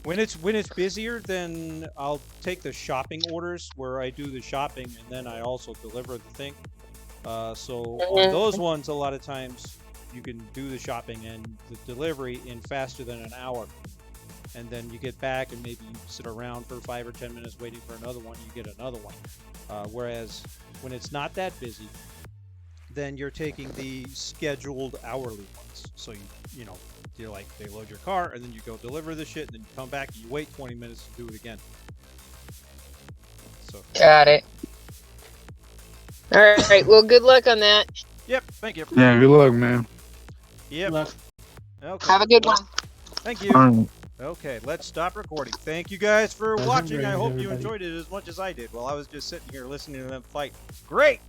When it's busier, then I'll take the shopping orders where I do the shopping and then I also deliver the thing. So on those ones, a lot of times you can do the shopping and the delivery in faster than an hour. And then you get back and maybe you sit around for 5 or 10 minutes waiting for another one, you get another one. Whereas when it's not that busy, then you're taking the scheduled hourly ones. So you're like, they load your car and then you go deliver the shit and then you come back and you wait 20 minutes to do it again. So got it. All right. Well, good luck on that. Yep. Thank you. Yeah. Good luck, man. Yep. Good luck. Okay. Have a good one. Thank you. Okay, let's stop recording. Thank you guys for watching. I hope you enjoyed it as much as I did while I was just sitting here listening to them fight. Great!